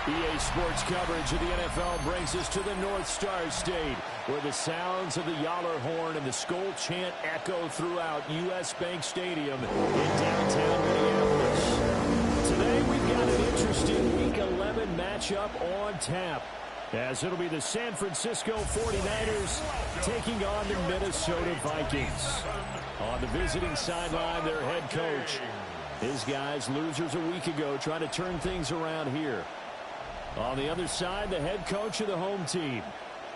EA Sports coverage of the NFL brings us to the North Star State, where the sounds of the Yaller horn and the Skol chant echo throughout U.S. Bank Stadium in downtown Minneapolis. Today we've got an interesting Week 11 matchup on tap, as it'll be the San Francisco 49ers taking on the Minnesota Vikings. On the visiting sideline, their head coach. His guys, losers a week ago, trying to turn things around here. On the other side, the head coach of the home team.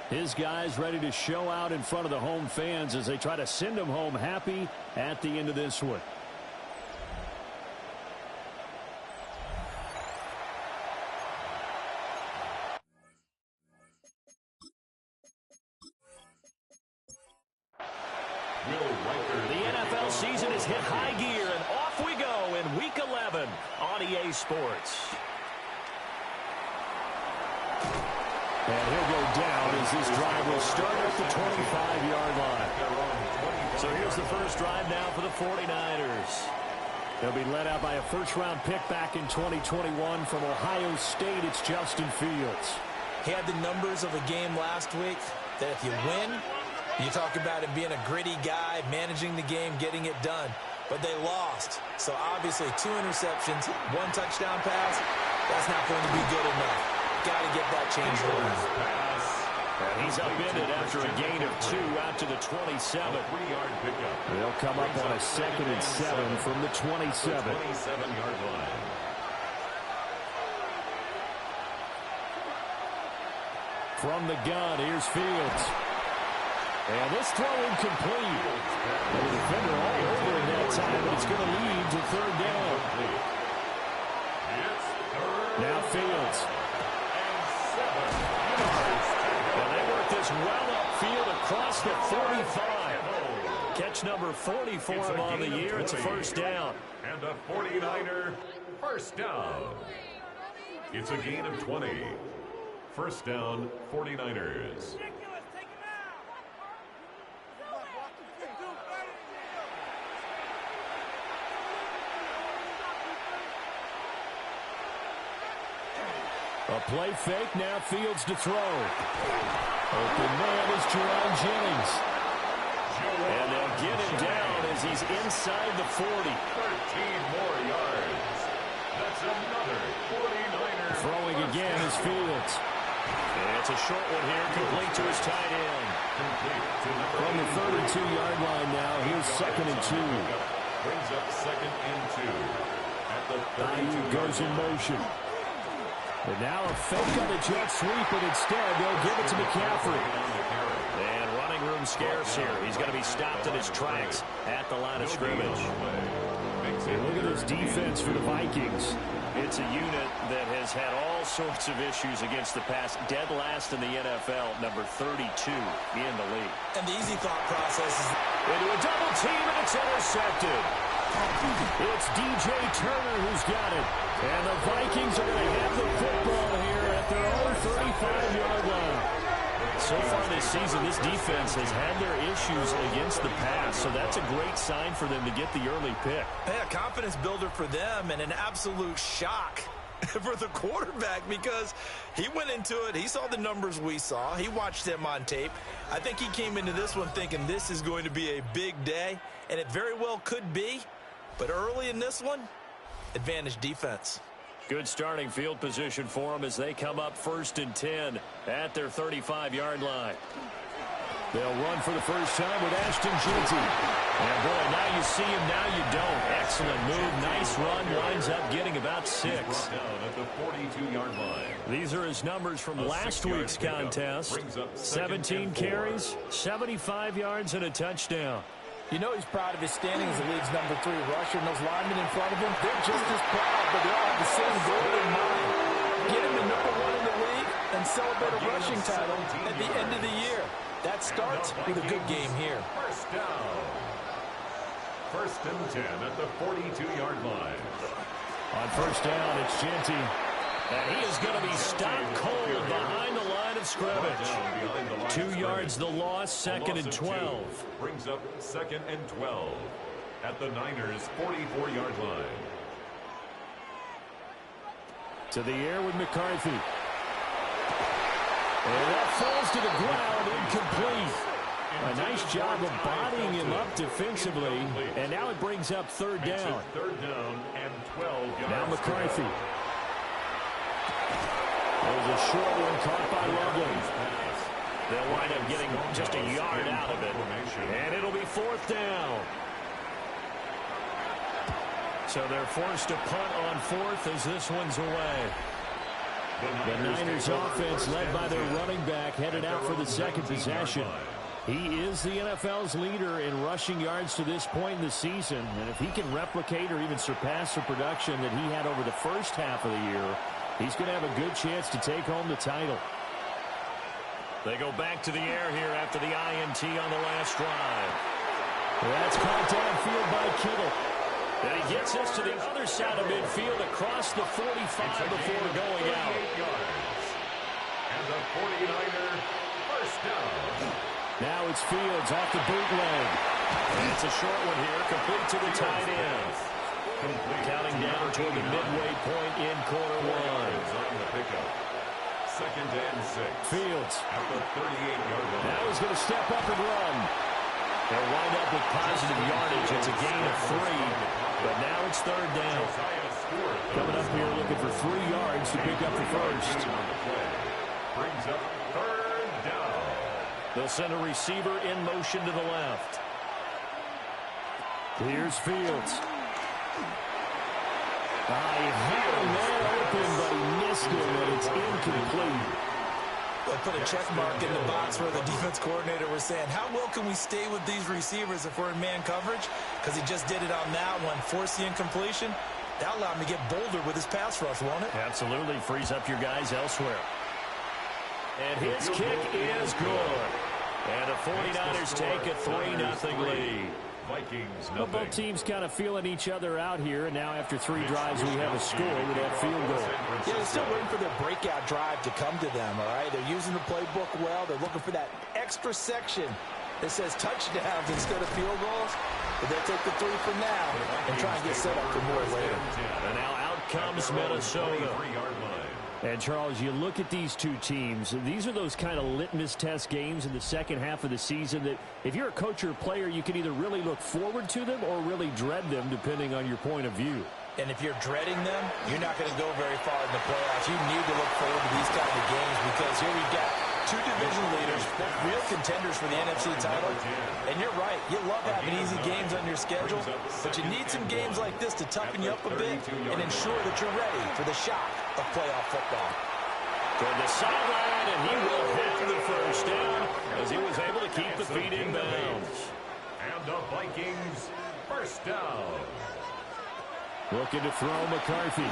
His guys ready to show out in front of the home fans as they try to send them home happy at the end of this one. The NFL season has hit high gear, and off we go in Week 11 on EA Sports. And he'll go down as this drive will start at the 25-yard line. So here's the first drive now for the 49ers. They'll be led out by a first-round pick back in 2021 from Ohio State. It's Justin Fields. He had the numbers of a game last week that if you win, you talk about him being a gritty guy, managing the game, getting it done. But they lost. So obviously 2 interceptions, 1 touchdown pass, that's not going to be good enough. Got to get that changed around. And he's upended after a gain of 2 out to the 27. They'll come up on a 2nd and 7 from the 27. line. From the gun, here's Fields. And this throw incomplete. The defender all over in that time, but it's going to lead to 3rd down. Now Fields. And they work this well upfield across the 45. Catch number 44 on the year. It's a first down. And a 49er first down. It's a gain of 20. First down, 49ers. A play fake, now Fields to throw. Open man is Jerron Jennings. And they'll get him down as he's inside the 40. 13 more yards. That's another 49er. Throwing again is Fields. And it's a short one here, complete to his tight end. From the 32-yard line now, here's 2nd and 2. Brings up 2nd and 2. At the 32 goes in motion. And now a fake on the jet sweep, and instead they'll give it to McCaffrey. And running room scarce here. He's going to be stopped in his tracks at the line of scrimmage. And look at this defense for the Vikings. It's a unit that has had all sorts of issues against the pass. Dead last in the NFL, number 32 in the league. And the easy thought process is into a double team, and it's intercepted. It's DJ Turner who's got it. And the Vikings are going to have the football here at their own 35-yard line. So far this season, this defense has had their issues against the pass, so that's a great sign for them to get the early pick. Yeah, confidence builder for them and an absolute shock for the quarterback because he went into it. He saw the numbers we saw. He watched them on tape. I think he came into this one thinking this is going to be a big day, and it very well could be. But early in this one, advantage defense. Good starting field position for them as they come up 1st and 10 at their 35-yard line. They'll run for the first time with Ashton Jeanty. And, boy, now you see him, now you don't. Excellent move, nice run, winds up getting about 6. Down at the 42-yard line. These are his numbers from last week's contest. 17 carries, 75 yards, and a touchdown. You know he's proud of his standing as the league's number 3 rusher, and those linemen in front of him, they're just as proud, but they all have the same goal in mind. Get him to number 1 in the league and celebrate a rushing title at the end of the year. That starts with a good game here. First down. 1st and 10 at the 42-yard line. On first down, it's Jeanty. And he is going to be stopped cold behind the line of scrimmage. 2 yards the loss, 2nd and 12. Brings up 2nd and 12 at the Niners' 44-yard line. To the air with McCarthy. And that falls to the ground, incomplete. A nice job of bodying him up defensively, and now it brings up third down. Third down and 12 yards. Now McCarthy. There's a short one caught by Lovely. They'll wind up getting just a yard out of it, and it'll be fourth down. So they're forced to punt on fourth as this one's away. The Niners offense led by their running back headed out for the second possession. He is the NFL's leader in rushing yards to this point in the season. And if he can replicate or even surpass the production that he had over the first half of the year, he's going to have a good chance to take home the title. They go back to the air here after the INT on the last drive. That's caught downfield by Kittle. And he gets this to the other side of midfield across the 45 before going out. And the 49er first down. Now it's Fields off the bootleg. And it's a short one here, complete to the tight end. Counting down toward the midway point in quarter one. On the pickup. Second and 6. Fields. At the 38-yard line. Now he's going to step up and run. They'll wind up with positive yardage. It's a gain of 3. But now it's third down. Coming up here looking for 3 yards to pick up the first. Brings up third down. They'll send a receiver in motion to the left. Here's Fields. He had a man open, but he missed him, and it's incomplete. They'll put a check mark in the box where the defense coordinator was saying, how well can we stay with these receivers if we're in man coverage? Because he just did it on that one, forced the incompletion. That allowed him to get bolder with his pass rush, won't it? Absolutely. Frees up your guys elsewhere. And his kick is good. And the 49ers take a 3-0 lead. Vikings, well, both teams kind of feeling each other out here, and now after 3 drives we have a score with that field goal. Yeah, they're still waiting for their breakout drive to come to them, all right? They're using the playbook well. They're looking for that extra section that says touchdowns instead of field goals. But they'll take the 3 for now and try and get set up for more later. And now out comes Minnesota. And, Charles, you look at these two teams, these are those kind of litmus test games in the second half of the season that if you're a coach or a player, you can either really look forward to them or really dread them, depending on your point of view. And if you're dreading them, you're not going to go very far in the playoffs. You need to look forward to these kind of games because here we've got 2 division leaders, real contenders for the NFC title. And you're right, you love having easy games on your schedule, but you need some games like this to toughen you up a bit and ensure that you're ready for the shock of playoff football. Toward the sideline, and he will hit the first down as he was able to keep the feet in bounds. And the Vikings first down. Looking to throw McCarthy.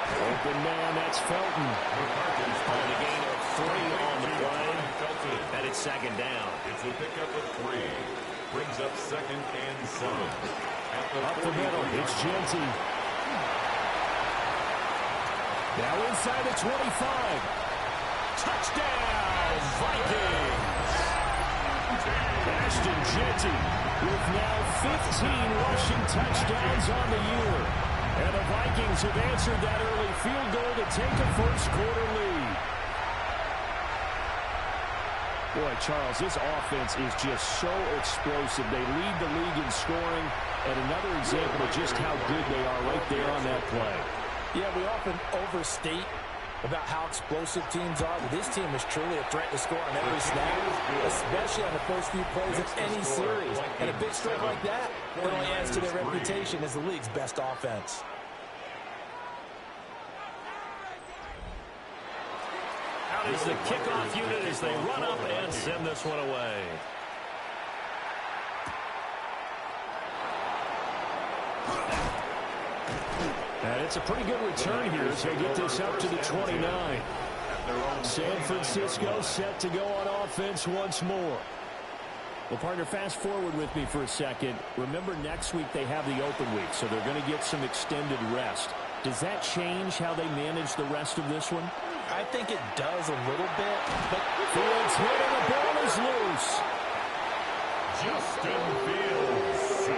Open man, that's Felton. On the gain of 3 on the play. And it's second down. It's a pickup of 3. Brings up second and 7. Up the middle, it's Genty. Now inside the 25. Touchdown, Vikings! Ashton Genty with now 15 rushing touchdowns on the year. And the Vikings have answered that early field goal to take a first-quarter lead. Boy, Charles, this offense is just so explosive. They lead the league in scoring, and another example of just how good they are right there on that play. Yeah, we often overstate about how explosive teams are, but this team is truly a threat to score on every snap, especially on the first few plays of any series. And a big stroke like that only adds to their reputation as the league's best offense. Out is the kickoff unit as they run up and send this one away. And it's a pretty good return here as they get this up to the 29. San Francisco set to go on offense once more. Well, partner, fast forward with me for a second. Remember, next week they have the open week, so they're going to get some extended rest. Does that change how they manage the rest of this one? I think it does a little bit, but Fields hit and the ball is loose. Justin Fields.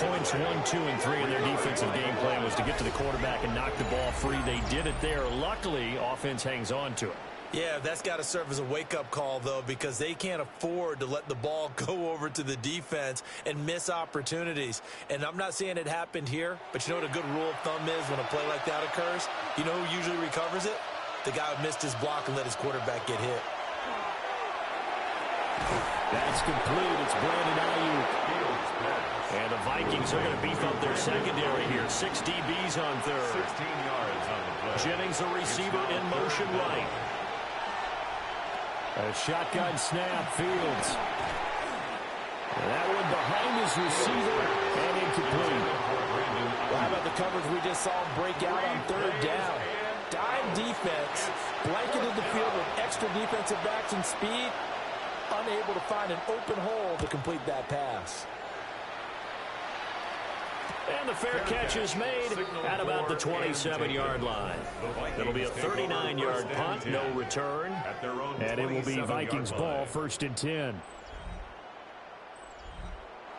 points 1, 2, and 3 in their defensive game plan was to get to the quarterback and knock the ball free. They did it there. Luckily, offense hangs on to it. Yeah, that's got to serve as a wake-up call, though, because they can't afford to let the ball go over to the defense and miss opportunities. And I'm not saying it happened here, but you know what a good rule of thumb is when a play like that occurs? You know who usually recovers it? The guy who missed his block and let his quarterback get hit. That's complete. It's Brandon Ayuk. And the Vikings are going to beef up their secondary here. 6 DBs on third. 16 yards on the play. Jennings, the receiver, in motion right. A shotgun snap, Fields. That one behind his receiver and incomplete. Well, how about the coverage we just saw him break out on third down? Dime defense, blanketed the field with extra defensive backs and speed, unable to find an open hole to complete that pass. And the fair catch is made at about the 27-yard line. It'll be a 39-yard punt, no return. And it will be Vikings ball, 1st and 10.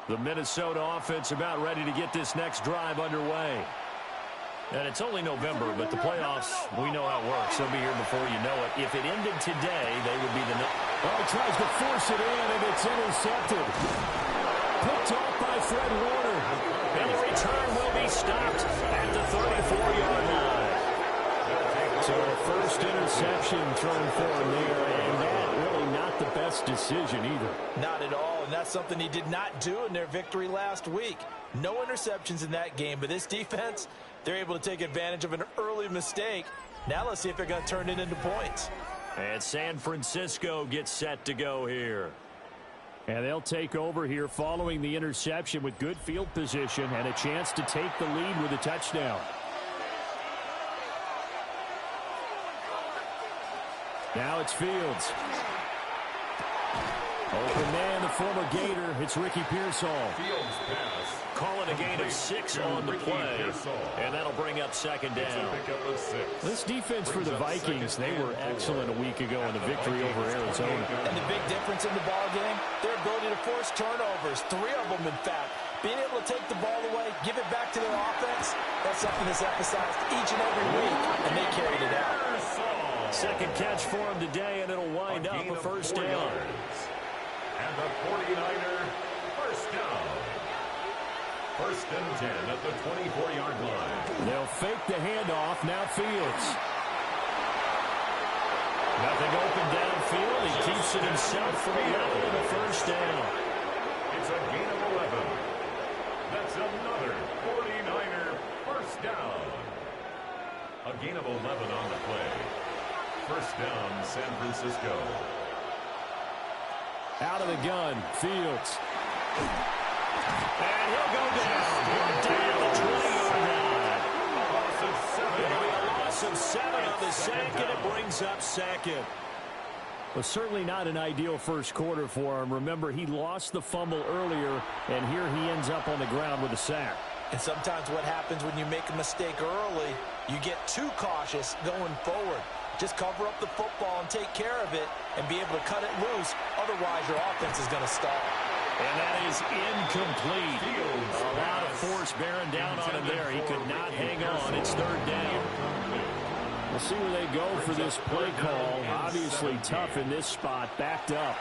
The Minnesota offense about ready to get this next drive underway. And it's only November, but the playoffs, we know how it works. They'll be here before you know it. If it ended today, they would be the... Oh, he tries to force it in, and it's intercepted. Picked off by Fred Warner. And the return will be stopped at the 34-yard line. So a first interception thrown for him there, and that really not the best decision either. Not at all, and that's something he did not do in their victory last week. No interceptions in that game, but this defense, they're able to take advantage of an early mistake. Now let's see if they're going to turn it into points. And San Francisco gets set to go here. And they'll take over here following the interception with good field position and a chance to take the lead with a touchdown. Now it's Fields. Open man, the former Gator. It's Ricky Pearsall. Fields pass. Call it a gain of 6 on the play. And that'll bring up 2nd down. This defense for the Vikings, they were excellent a week ago in the victory over Arizona. And the big difference in the ball game, their ability to force turnovers. 3 of them, in fact. Being able to take the ball away, give it back to their offense, that's something that's emphasized each and every week, and they carried it out. Second catch for him today, and it'll wind up a 1st down. And the 49er first down. 1st and 10 at the 24-yard line. They'll fake the handoff. Now Fields. Nothing open downfield. He keeps it himself for 11 and a 1st down. It's a gain of 11. That's another 49er first down. A gain of 11 on the play. 1st down, San Francisco. Out of the gun, Fields. And he'll go down the 20-yard line. A loss of 7 on the sack, and it brings up 2nd. Well, certainly not an ideal first quarter for him. Remember, he lost the fumble earlier, and here he ends up on the ground with a sack. And sometimes what happens when you make a mistake early, you get too cautious going forward. Just cover up the football and take care of it and be able to cut it loose. Otherwise, your offense is going to stall. And that is incomplete. A lot of force bearing down on him there. He could not hang on. It's 3rd down. We'll see where they go for this play call. Obviously tough in this spot, backed up.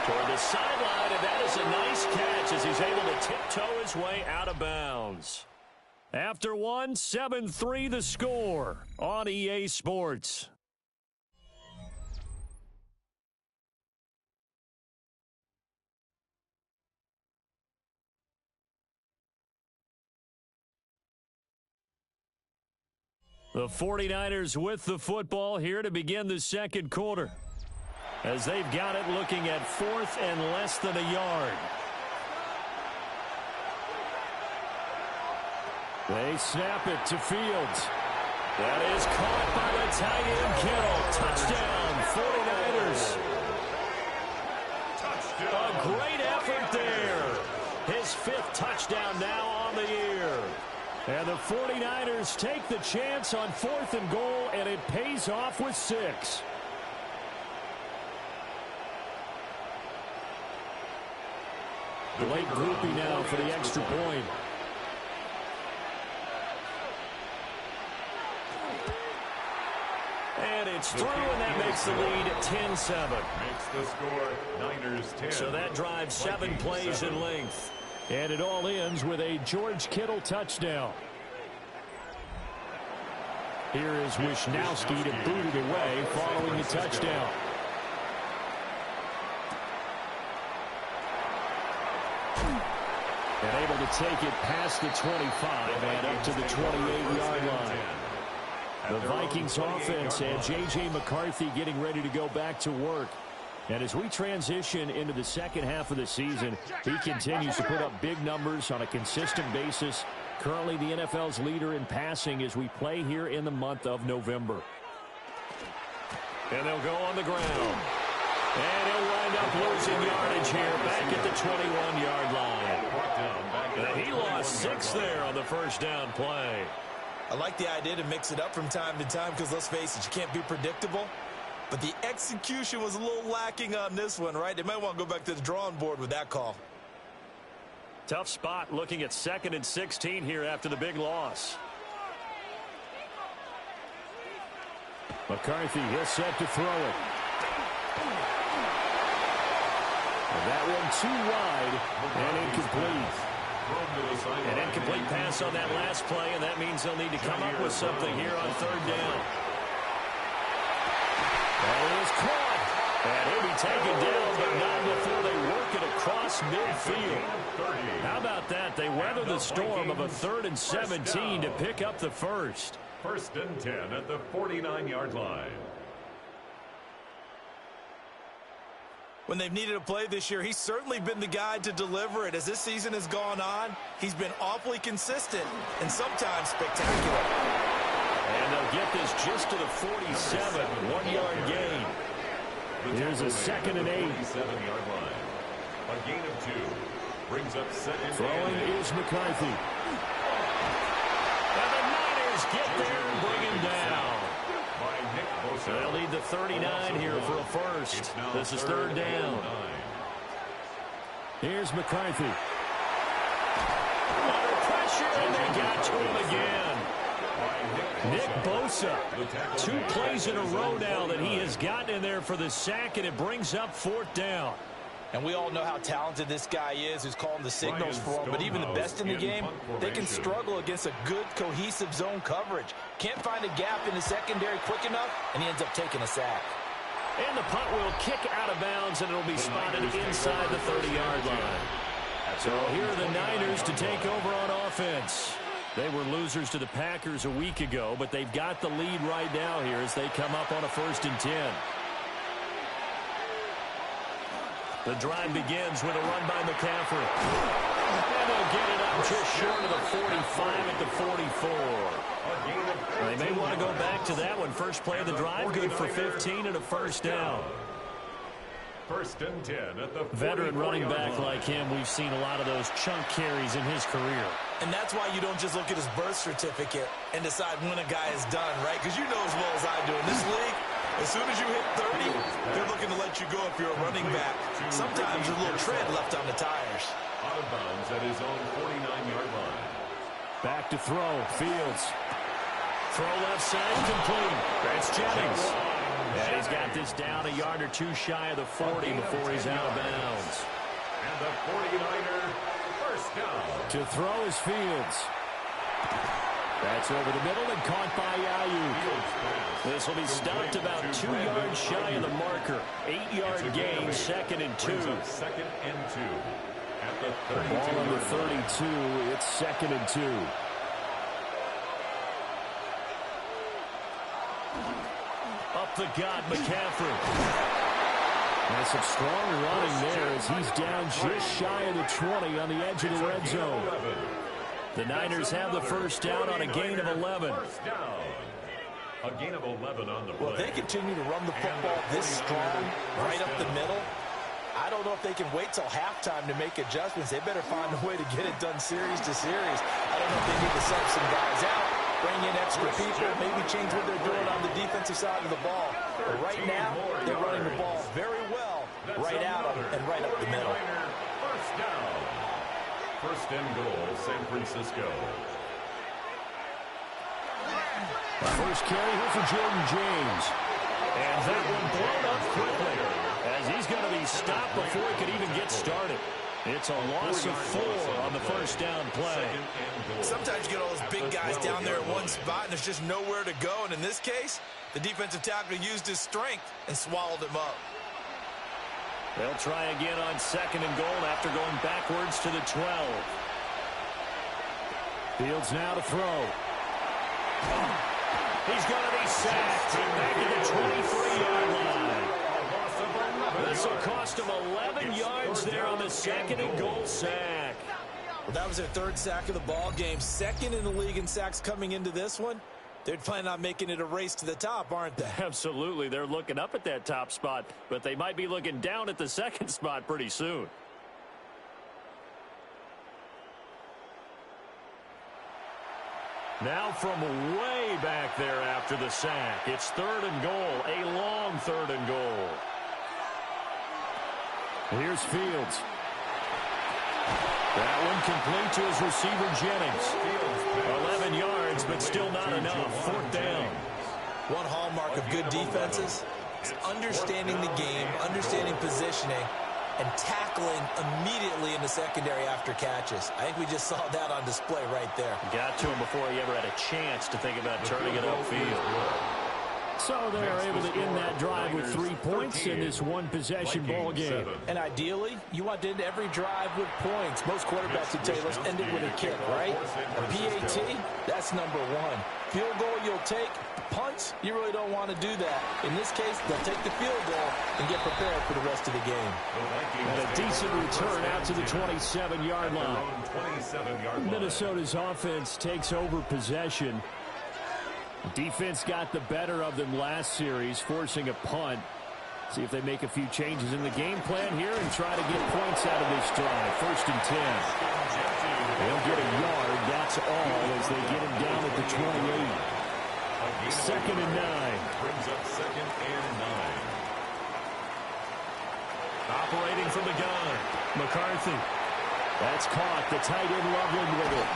Toward the sideline, and that is a nice catch as he's able to tiptoe his way out of bounds. After 1, 7-3 the score on EA Sports. The 49ers with the football here to begin the 2nd quarter, as they've got it looking at 4th and less than a yard. They snap it to Fields. That is caught by the tight end Kittle. Touchdown, 49ers. A great effort there. His 5th touchdown now on the year. And the 49ers take the chance on 4th and goal, and it pays off with 6. Late groupie now for the extra point. And it's through, and that makes the lead 10-7. Makes the score Niners 10. So that drives 7 plays in length. And it all ends with a George Kittle touchdown. Here is Wisnowski to boot it away following the touchdown. And able to take it past the 25 and up to the 28-yard line. The Vikings offense and J.J. McCarthy getting ready to go back to work. And as we transition into the second half of the season, he continues to put up big numbers on a consistent basis. Currently the NFL's leader in passing as we play here in the month of November. And they'll go on the ground. And he'll wind up losing yardage here back at the 21-yard line. And he lost 6 there on the first down play. I like the idea to mix it up from time to time because, let's face it, you can't be predictable. But the execution was a little lacking on this one, right? They might want to go back to the drawing board with that call. Tough spot looking at 2nd and 16 here after the big loss. McCarthy, he'll set to throw it. And that one too wide and incomplete. An incomplete pass on that last play, and that means they'll need to come up with something here on 3rd down. And it is caught. And he'll be taken down, but not before they work it across midfield. How about that? They weather the storm of a 3rd and 17 to pick up the first. 1st and 10 at the 49-yard line. When they've needed a play this year, he's certainly been the guy to deliver it. As this season has gone on, he's been awfully consistent and sometimes spectacular. And they'll get this just to the 47, 1-yard gain. Here's a 2nd and 8. 47-yard line. A gain of 2. Brings up 2nd. Throwing is McCarthy. And the Niners get there and bring him down. They'll need the 39 here for a first. This is 3rd down. Here's McCarthy. Under pressure, and they got to him again. Nick Bosa, 2 plays in a row now that he has gotten in there for the sack, and it brings up 4th down. And we all know how talented this guy is who's calling the signals for him. But even the best in the game, they can struggle against a good, cohesive zone coverage. Can't find a gap in the secondary quick enough, and he ends up taking a sack. And the punt will kick out of bounds, and it'll be spotted inside the 30-yard line. So here are the Niners to take over on offense. They were losers to the Packers a week ago, but they've got the lead right now here as they come up on a 1st and 10. The drive begins with a run by McCaffrey. And they'll get it up just short of the 45 at the 44. They may want to go back to that one. First play of the drive, good for 15 and a first down. 1st and 10 at the veteran running back like him, we've seen a lot of those chunk carries in his career. And that's why you don't just look at his birth certificate and decide when a guy is done, right? Because you know as well as I do, in this league, as soon as you hit 30, they're looking to let you go if you're a running back. Sometimes there's a little tread left on the tires. Out of bounds at his own 49-yard line. Back to throw, Fields. Throw left side, complete. That's Jennings. And he's got this down a yard or 2 shy of the 40 before he's out of bounds. And the 49er first down. To throw is Fields. That's over the middle and caught by Ayuk. This will be stopped about 2 yards shy of the marker. 8-yard gain, 2nd and 2. 2nd and 2. At the 32. Ball number 32, it's 2nd and 2. Up the gut, McCaffrey. And some strong running there as he's down just shy of the 20 on the edge of the red zone. The Niners have the first down on a gain of 11. A gain of 11 on the play. Well, they continue to run the football this strong, right up the middle. I don't know if they can wait till halftime to make adjustments. They better find a way to get it done series to series. I don't know if they need to sub some guys out, bring in extra people, maybe change what they're doing on the defensive side of the ball. But right now, they're running the ball very well right out of it and right up the middle. First down. First and goal, San Francisco. First carry here for Jordan James. And that one blown up quickly as he's going to be stopped before he could even get started. It's a loss of 4 on the first down play. Sometimes you get all those big guys down there in one spot and there's just nowhere to go. And in this case, the defensive tackle used his strength and swallowed him up. They'll try again on second and goal after going backwards to the 12. Fields now to throw. He's going to be sacked back at the 23-yard line. This will cost him 11 yards there on the second and goal sack. Well, that was their 3rd sack of the ball game. 2nd in the league in sacks coming into this one. They're planning on making it a race to the top, aren't they? Absolutely. They're looking up at that top spot, but they might be looking down at the second spot pretty soon. Now from way back there after the sack, it's 3rd and goal, a long 3rd and goal. Here's Fields. That one complete to his receiver, Jennings. 11 yards, but still not enough. 4th down. One hallmark of good defenses is understanding the game, understanding positioning, and tackling immediately in the secondary after catches. I think we just saw that on display right there. Got to him before he ever had a chance to think about turning it upfield. So they're able to end that drive with 3 points in this one-possession ball game. And ideally, you want to end every drive with points. Most quarterbacks would tell you, let's end it with a kick, right? A PAT, that's number 1. Field goal you'll take. Punts, you really don't want to do that. In this case, they'll take the field goal and get prepared for the rest of the game. And a decent return out to the 27-yard line. Minnesota's offense takes over possession. Defense got the better of them last series, forcing a punt. See if they make a few changes in the game plan here and try to get points out of this drive. 1st and 10. They'll get a yard, that's all, as they get him down at the 28. 2nd and 9. Brings up 2nd and 9. Operating from the gun, McCarthy. That's caught. The tight end Loveland with it.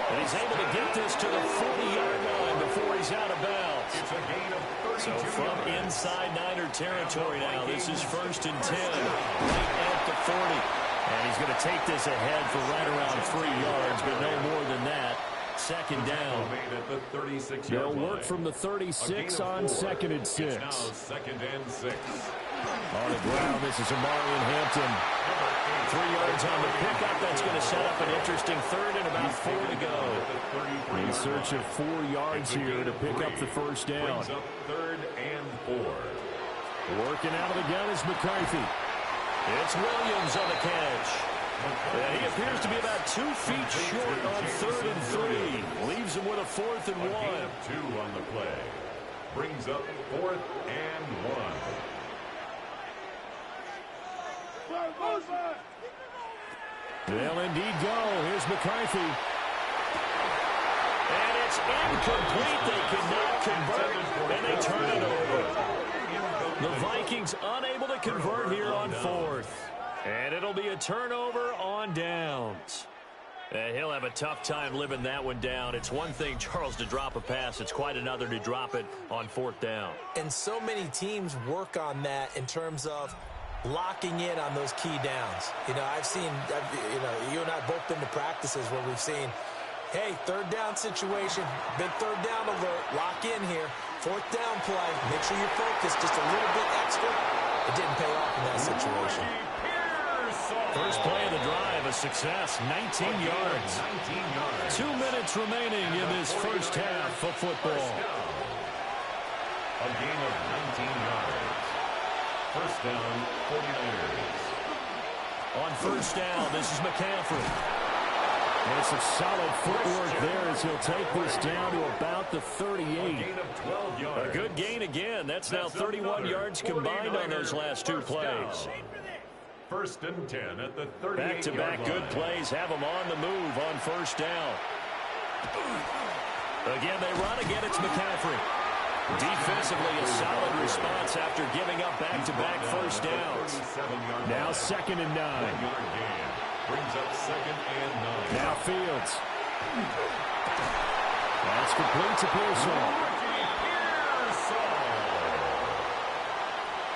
And he's able to get this to the 40-yard line before he's out of bounds. It's a gain of 32 So from inside Niner territory now, this is 1st and 10. Right at the 40. And he's going to take this ahead for right around 3 yards, but no more than that. 2nd down. They'll work from the 36 on 2nd and 6. Now 2nd and 6. On the ground, this is Amarian Hampton. 3 yards on the pickup. That's going to set up an interesting 3rd and about 4 to go. In search of 4 yards here to pick up the 1st down. 3rd and 4. Working out of the gun is McCarthy. It's Williams on the catch. And he appears to be about 2 feet short on 3rd and 3. Leaves him with a 4th and 1. A gain of 2 on the play. Brings up 4th and 1. They'll indeed go. Here's McCarthy. And it's incomplete. They cannot convert, and they turn it over. The Vikings unable to convert here on 4th. And it'll be a turnover on downs. And he'll have a tough time living that one down. It's one thing, Charles, to drop a pass. It's quite another to drop it on 4th down. And so many teams work on that in terms of locking in on those key downs. You know, you and I have both been to practices where we've seen, hey, 3rd down situation, big 3rd down alert, lock in here. 4th down play, make sure you're focused just a little bit extra. It didn't pay off in that situation. First play of the drive, a success, 19 yards. 2 minutes remaining in this first half of football. A gain of 19 yards. First down, 49ers. On 1st down, this is McCaffrey. And some solid footwork there as he'll take this down to about the 38. A gain of 12 yards. A good gain again. That's now 31 yards combined on those last 2 plays. 1st and 10 at the 38-yard line. Back-to-back good plays have them on the move on 1st down. Again, they run again. It's McCaffrey. Defensively, a solid response after giving up back-to-back 1st downs. Now 2nd and 9. Brings up 2nd and 9. Now Fields. That's complete to Pearsall.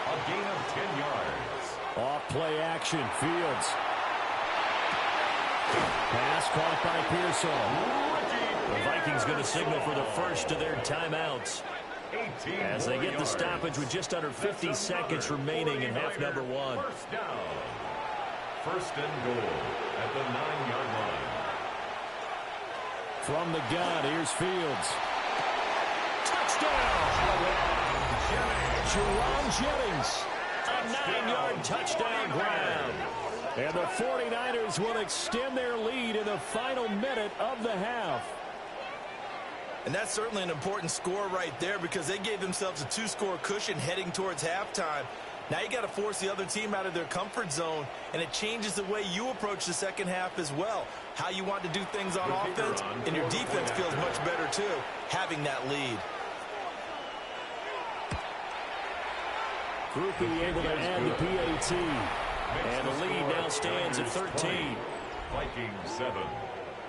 A gain of 10 yards. Off play action. Fields. Pass caught by Pearsall. The Vikings going to signal for the first of their timeouts as they get the stoppage with just under 50 seconds remaining in half number 1. First down. First and goal at the 9-yard line. From the gun, here's Fields. Touchdown! Jerron Jennings. A 9-yard touchdown grab. And the 49ers will extend their lead in the final minute of the half. And that's certainly an important score right there because they gave themselves a 2-score cushion heading towards halftime. Now you got to force the other team out of their comfort zone, and it changes the way you approach the second half as well. How you want to do things on offense, and your defense feels much better too, having that lead. Groupie able to add the PAT. And the lead now stands at 13. Vikings 7.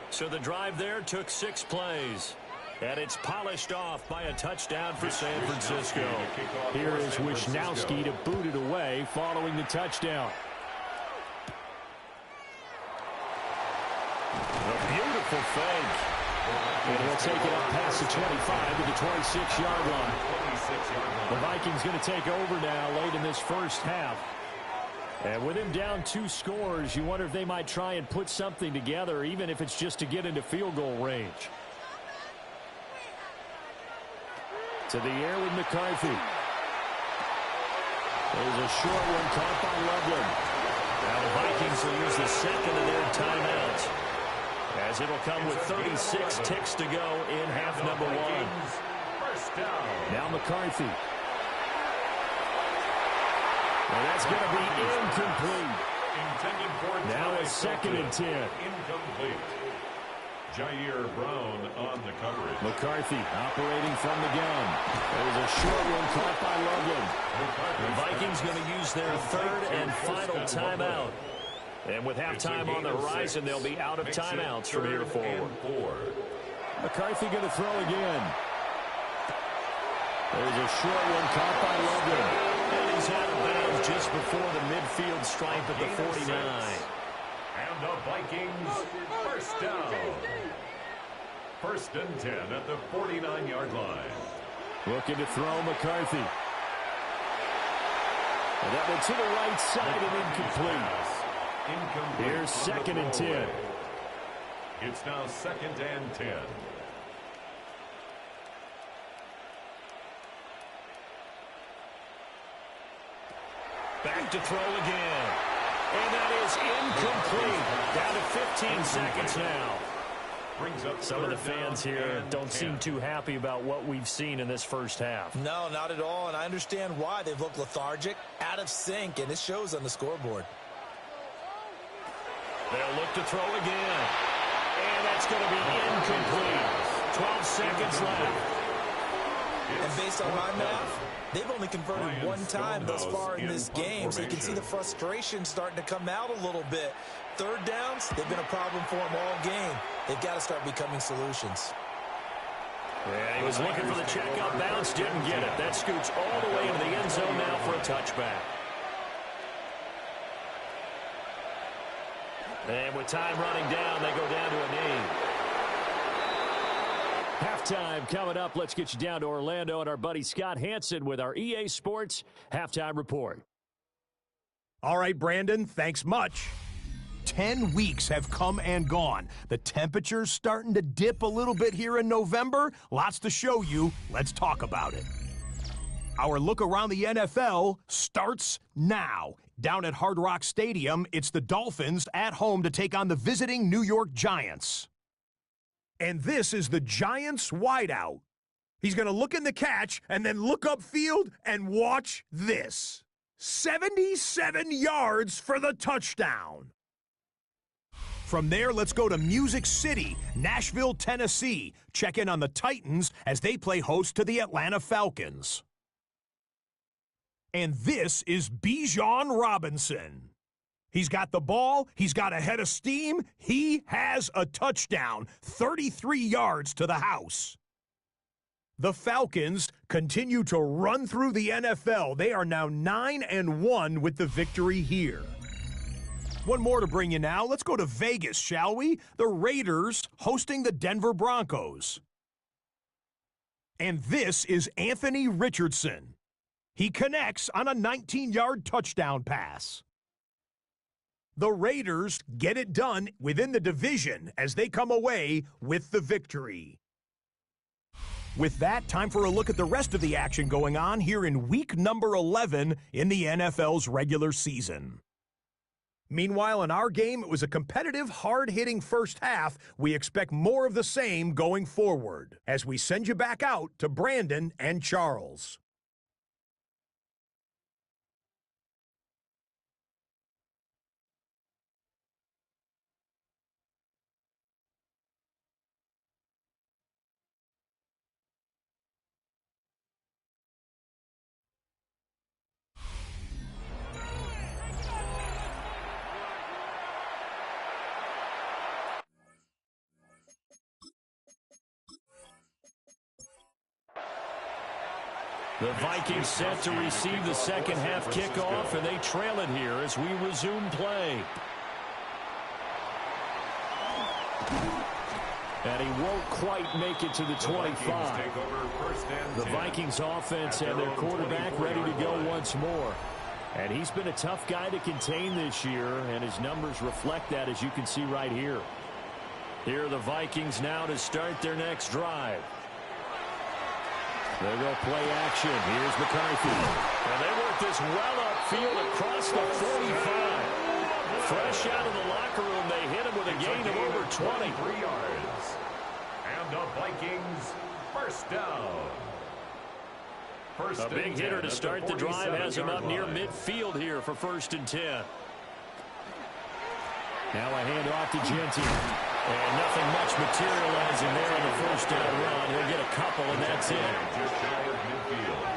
So the drive there took 6 plays. And it's polished off by a touchdown for San Francisco. Here is Wisnowski to boot it away following the touchdown. A beautiful fake. And he'll take it up past the 25 to the 26-yard line. The Vikings going to take over now late in this first half. And with him down 2 scores, you wonder if they might try and put something together, even if it's just to get into field goal range. To the air with McCarthy. There's a short one caught by Loveland. Now the Vikings will use the second of their timeouts, as it'll come with 36 ticks to go in half number 1. Now McCarthy. And that's going to be incomplete. Now it's 2nd and 10. Incomplete. Jair Brown on the coverage. McCarthy operating from the gun. There's a short one caught by Loveland. The Vikings going to use their 3rd and final timeout. And with halftime on the horizon, they'll be out of timeouts from here forward. McCarthy going to throw again. There's a short one caught by Loveland. And he's out of bounds just before the midfield stripe at the 49. And the Vikings first down. 1st and 10 at the 49-yard line. Looking to throw McCarthy. And that one to the right side and incomplete. Here's 2nd and 10. It's now 2nd and 10. Back to throw again. And that is incomplete. Down to 15 seconds now. Some of the fans here don't seem too happy about what we've seen in this first half. No, not at all, and I understand why. They've looked lethargic, out of sync, and it shows on the scoreboard. They'll look to throw again. And that's going to be incomplete. 12 seconds left. And based on my math, they've only converted 1 time thus far in this game, so you can see the frustration starting to come out a little bit. 3rd downs, they've been a problem for them all game. They've got to start becoming solutions. Yeah, he was looking for the check-up bounce, didn't get it. That scoots all the way into the end zone now for a touchback. And with time running down, they go down to a knee. Halftime coming up. Let's get you down to Orlando and our buddy Scott Hansen with our EA Sports Halftime Report. All right, Brandon, thanks much. 10 weeks have come and gone. The temperature's starting to dip a little bit here in November. Lots to show you. Let's talk about it. Our look around the NFL starts now. Down at Hard Rock Stadium, it's the Dolphins at home to take on the visiting New York Giants. And this is the Giants wideout. He's going to look in the catch and then look upfield and watch this. 77 yards for the touchdown. From there, let's go to Music City, Nashville, Tennessee. Check in on the Titans as they play host to the Atlanta Falcons. And this is Bijan Robinson. He's got the ball. He's got a head of steam. He has a touchdown, 33 yards to the house. The Falcons continue to run through the NFL. They are now 9-1 with the victory here. One more to bring you now. Let's go to Vegas, shall we? The Raiders hosting the Denver Broncos. And this is Anthony Richardson. He connects on a 19-yard touchdown pass. The Raiders get it done within the division as they come away with the victory. With that, time for a look at the rest of the action going on here in week number 11 in the NFL's regular season. Meanwhile, in our game, it was a competitive, hard-hitting first half. We expect more of the same going forward as we send you back out to Brandon and Charles. The Vikings set to receive the second half kickoff, and they trail it here as we resume play. And he won't quite make it to the 25. The Vikings offense and their quarterback ready to go once more. And he's been a tough guy to contain this year, and his numbers reflect that, as you can see right here. Here are the Vikings now to start their next drive. They go play action. Here's McCarthy. And they work this well upfield across the 45. Fresh out of the locker room, they hit him with a gain of over 23 yards. And the Vikings first down. A big hitter to start the drive has him up near midfield here for 1st and 10. Now a handoff to Genty. And nothing much materializing there in the first down run. He'll get a couple, and that's it.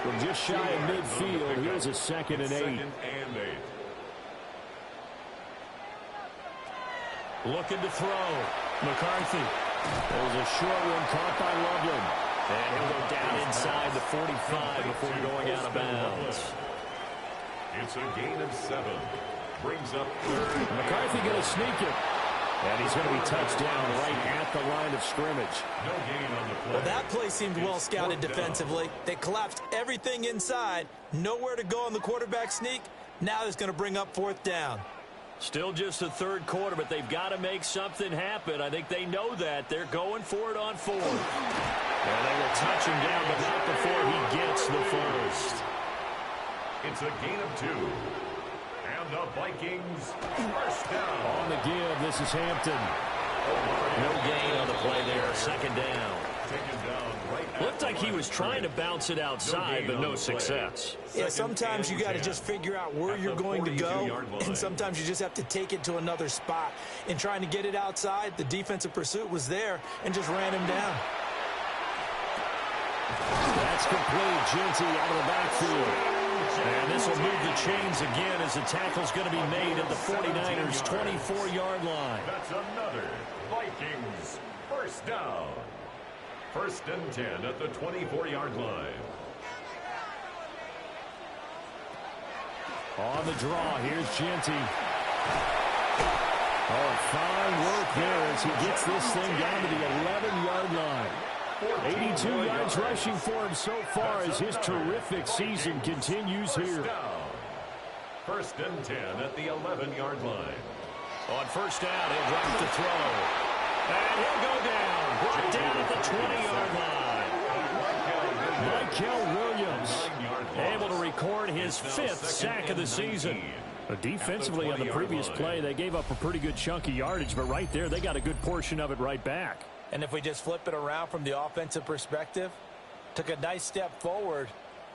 From just shy of midfield, here's a 2nd and 8. Looking to throw. McCarthy. There's a short one caught by Loveland. And he'll go down inside the 45 before going out of bounds. It's a gain of 7. Brings up 3rd. McCarthy going to sneak it. And he's going to be touched down right at the line of scrimmage. No gain on the play. Well, that play seemed well scouted defensively. They collapsed everything inside. Nowhere to go on the quarterback sneak. Now it's going to bring up 4th down. Still just the 3rd quarter, but they've got to make something happen. I think they know that. They're going for it on 4th. And they will touch him down, but not before he gets the first. It's a gain of 2. And the Vikings first down. On the give, this is Hampton. No gain on the play there. 2nd down. Looked like he was trying to bounce it outside, but no success. Yeah, sometimes you got to just figure out where you're going to go, and sometimes you just have to take it to another spot. In trying to get it outside, the defensive pursuit was there and just ran him down. That's complete. Genty out of the backfield. And this will move the chains again as the tackle's going to be made at the 49ers' 24-yard line. That's another Vikings first down. 1st and 10 at the 24-yard line. On the draw, here's Genty. Oh, fine work there as he gets this thing down to the 11-yard line. 82 yards rushing for him so far as his terrific season continues here. 1st and 10 at the 11-yard line. On 1st down, he'll drop the throw. And he'll go down. Brought down at the 20-yard line. Mykel Williams able to record his 5th sack of the season. Defensively on the previous play, they gave up a pretty good chunk of yardage, but right there, they got a good portion of it right back. And if we just flip it around from the offensive perspective, took a nice step forward,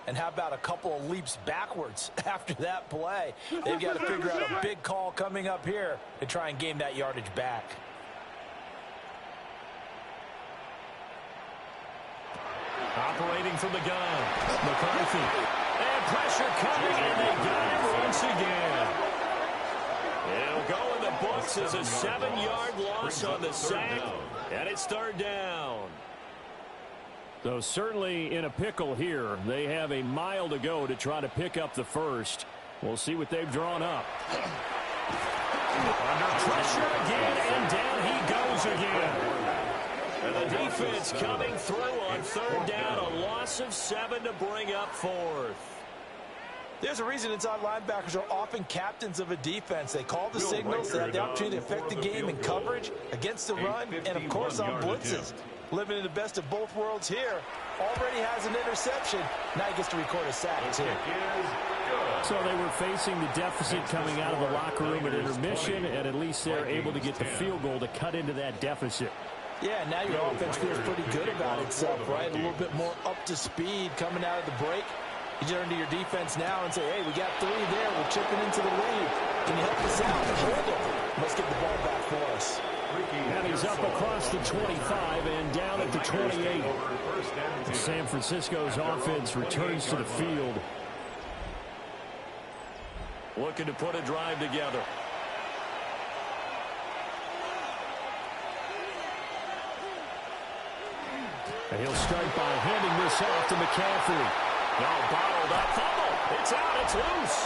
and how about a couple of leaps backwards after that play? They've got to figure out a big call coming up here to try and gain that yardage back. Operating from the gun, McCarthy. And pressure coming, and they got him once again. It'll go in the books as a 7-yard loss on the sack, and it's third down. So certainly in a pickle here. They have a mile to go to try to pick up the first. We'll see what they've drawn up. Under pressure again, and down he goes again. And the defense coming through on third down, a loss of 7 to bring up fourth. There's a reason inside linebackers are often captains of a defense. They call the signals, they have the opportunity to affect the game in coverage, against the run, and of course on blitzes. Living in the best of both worlds here. Already has an interception. Now he gets to record a sack, too. So they were facing the deficit coming out of the locker room at intermission, and at least they're able to get the field goal to cut into that deficit. Yeah, now your offense feels pretty good about itself, right? A little bit more up to speed coming out of the break. You turn to your defense now and say, hey, we got 3 there. We're chipping into the lead. Can you help us out? Hold them. Let's get the ball back for us. And he's up across the 25 and down at the 28. San Francisco's offense returns to the field. Looking to put a drive together. And he'll start by handing this off to McCaffrey. Now bottled up. Fumble. It's out. It's loose.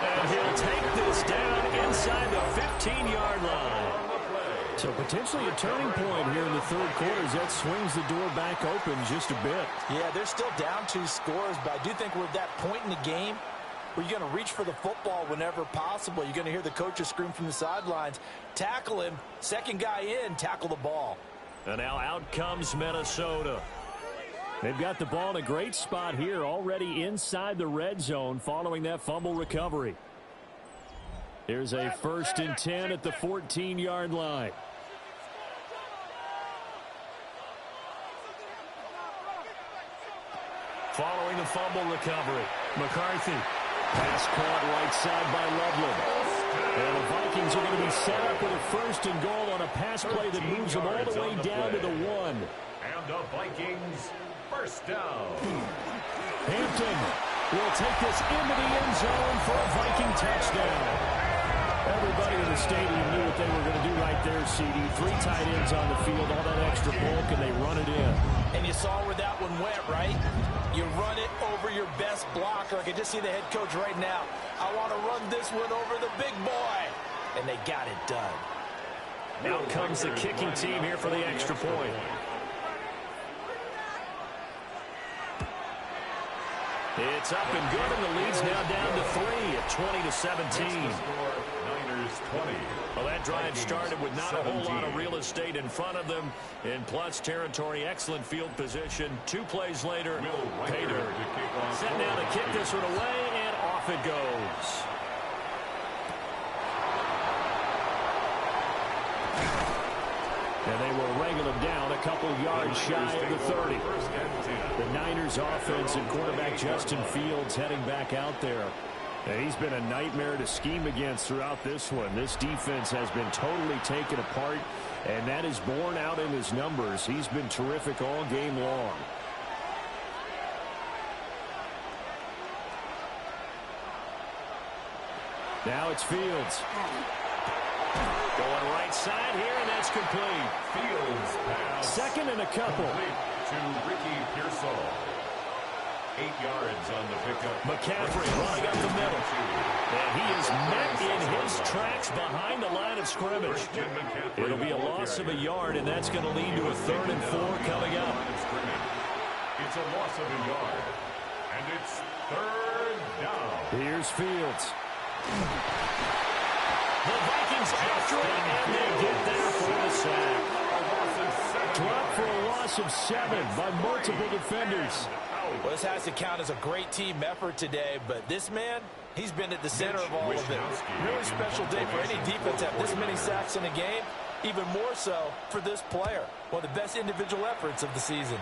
And he'll take this down inside the 15-yard line. So potentially a turning point here in the third quarter as that swings the door back open just a bit. Yeah, they're still down 2 scores, but I do think we're at that point in the game where you're going to reach for the football whenever possible. You're going to hear the coaches scream from the sidelines. Tackle him. Second guy in, tackle the ball. And now out comes Minnesota. They've got the ball in a great spot here, already inside the red zone following that fumble recovery. Here's a 1st and 10 at the 14-yard line. Following the fumble recovery, McCarthy. Pass caught right side by Loveland. And the Vikings are going to be set up with a 1st and goal on a pass play that moves them all the way down to the 1. And the Vikings first down. Hampton will take this into the end zone for a Viking touchdown. Everybody in the stadium knew what they were going to do right there, CD. 3 tight ends on the field, all that extra bulk, and they run it in. And you saw where that one went, right? You run it over your best blocker. I can just see the head coach right now. I want to run this one over the big boy. And they got it done. Out comes the kicking team here for the extra point. It's up and good, and the lead's now down to 3 at 20-17. Well, that drive started with not a whole lot of real estate in front of them. In plus territory, excellent field position. 2 plays later, pay dirt. Set now to kick this one away, and off it goes. And they will wrangle him down a couple yards shy of the 30. The Niners offense and quarterback Justin Fields heading back out there. And he's been a nightmare to scheme against throughout this one. This defense has been totally taken apart, and that is borne out in his numbers. He's been terrific all game long. Now it's Fields. Going right side here, and that's complete. Fields pass. 2nd and a couple. To Ricky Pearsall. 8 yards on the pickup. McCaffrey running up the middle. And he is met in his tracks behind the line of scrimmage. It'll be a loss of a yard, and that's going to lead to a 3rd and 4 coming up. It's a loss of a yard. And it's 3rd down. Here's Fields. The Vikings after it, and they get there for the sack. Dropped for a loss of 7 by multiple defenders. Well, this has to count as a great team effort today, but this man, he's been at the center of all of it. Really special day for any defense to have this many sacks in a game, even more so for this player. One of the best individual efforts of the season.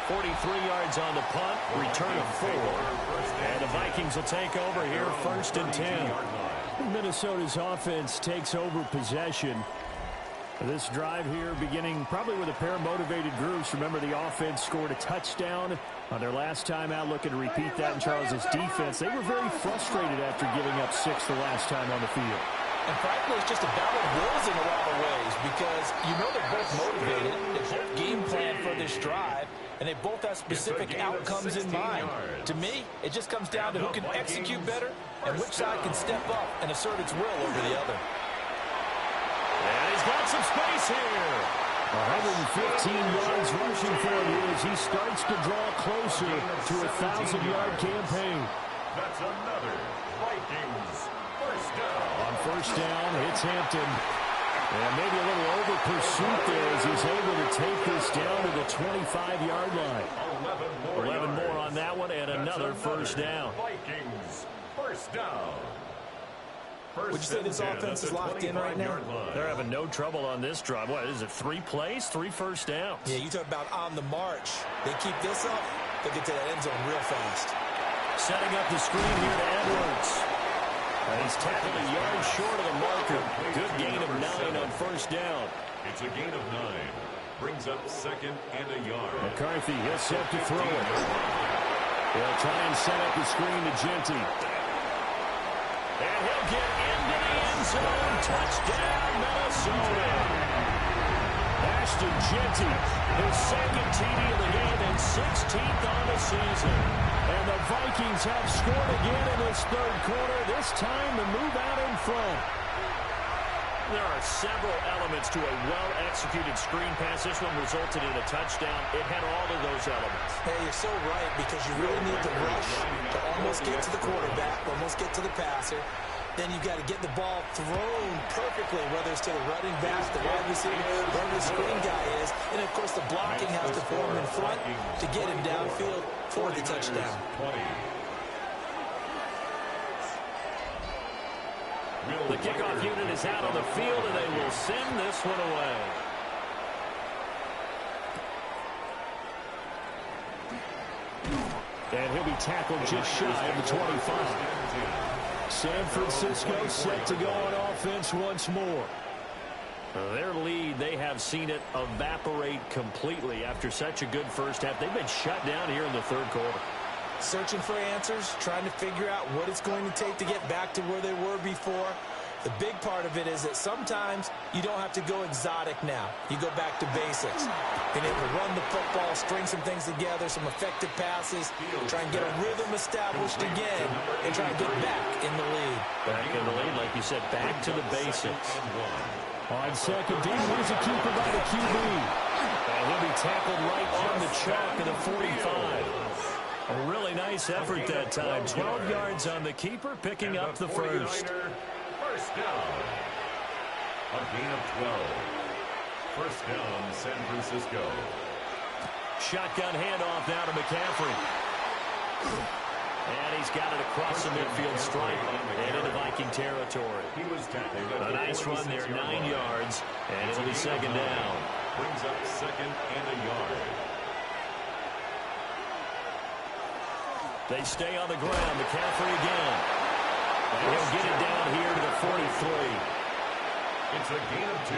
43 yards on the punt, return of 4. And the Vikings will take over here, 1st and 10. Minnesota's offense takes over possession. This drive here beginning probably with a pair of motivated groups. Remember, the offense scored a touchdown on their last time out, looking to repeat that in Charles' defense. They were very frustrated after giving up 6 the last time on the field. And frankly, it's just a battle of wills in a lot of ways because you know they're both motivated. They both game plan for this drive, and they both have specific outcomes in mind. To me, it just comes down to who can execute better and which side can step up and assert its will over the other. And he's got some space here. 115 yards rushing for him as he starts to draw closer to a 1,000-yard campaign. That's another Vikings first down. On first down, it's Hampton. And maybe a little over pursuit there as he's able to take this down to the 25-yard line. 11 more on that one, and another first down. Vikings first down. Would you say this offense is locked in right now? They're having no trouble on this drive. What is it, 3 plays, 3 first downs? Yeah, you talk about on the march. They keep this up, they'll get to that end zone real fast. Setting up the screen here to Edwards. And he's tackled a yard short of the marker. Good gain of 9 on first down. It's a gain of 9. Brings up 2nd and a yard. McCarthy, he'll set to throw it. He'll try and set up the screen to Genty. And he'll get into the end zone. Touchdown, Minnesota. Ashton Genty, his 2nd TD of the game and 16th on the season. And the Vikings have scored again in this 3rd quarter, this time to move out in front. There are several elements to a well-executed screen pass. This one resulted in a touchdown. It had all of those elements. Hey, you're so right because you really need to rush to almost get to the quarterback, almost get to the passer. Then you've got to get the ball thrown perfectly, whether it's to the running back, the wide receiver, wherever the screen guy is. And, of course, the blocking has to form in front to get him downfield for the touchdown. The kickoff unit is out on the field, and they will send this one away. And he'll be tackled just shy of the 25. San Francisco set to go on offense once more. Their lead, they have seen it evaporate completely after such a good first half. They've been shut down here in the 3rd quarter. Searching for answers, trying to figure out what it's going to take to get back to where they were before. The big part of it is that sometimes you don't have to go exotic now. You go back to basics. Being able to run the football, string some things together, some effective passes, try and get a rhythm established again, and try and get back in the lead. Back in the lead, like you said, back to the basics. On 2nd down, here's a keeper by the QB. And he'll be tackled right on the chalk of the 45. A really nice effort that time. 12 yards on the keeper, picking up the first. First down. A gain of 12. First down, San Francisco. Shotgun handoff now to McCaffrey. And he's got it across the midfield stripe and into Viking territory. He was tackled. A nice run there, 9 yards, and it'll be 2nd down. Brings up 2nd and a yard. They stay on the ground. McCaffrey again. And he'll get it down here to the 43. It's a gain of 2.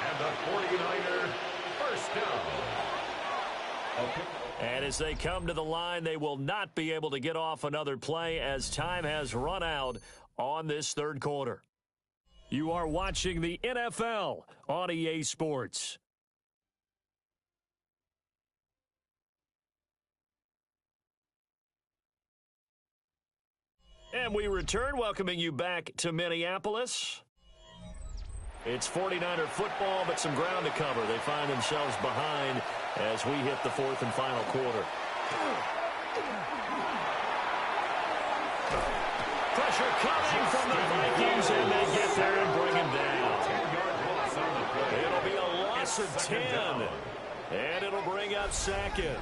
And the 49er first down. And as they come to the line, they will not be able to get off another play as time has run out on this 3rd quarter. You are watching the NFL on EA Sports. And we return, welcoming you back to Minneapolis. It's 49er football, but some ground to cover. They find themselves behind as we hit the 4th and final quarter. Pressure coming from the Vikings, and they get there and bring him down. It'll be a loss of 10, and it'll bring up 2nd.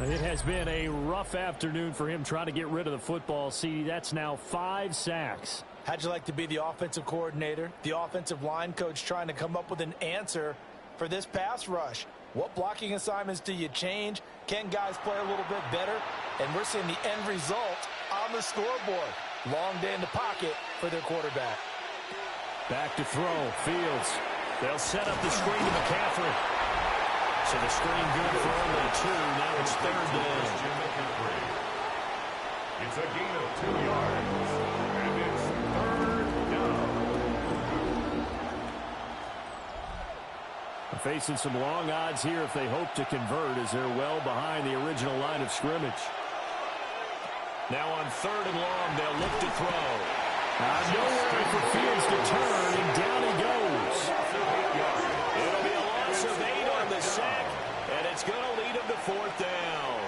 It has been a rough afternoon for him trying to get rid of the football. See, that's now 5 sacks. How'd you like to be the offensive coordinator, the offensive line coach trying to come up with an answer for this pass rush? What blocking assignments do you change? Can guys play a little bit better? And we're seeing the end result on the scoreboard. Long day in the pocket for their quarterback. Back to throw. Fields. They'll set up the screen to McCaffrey. So the screen good for only 2. Now it's 3rd down. It's a gain of 2 yards. And it's 3rd down. Facing some long odds here if they hope to convert as they're well behind the original line of scrimmage. Now on 3rd and long, they'll look to throw. Nowhere for Fields to turn, and down he goes. It'll be a loss of 8 on the sack, and it's going to lead him to 4th down.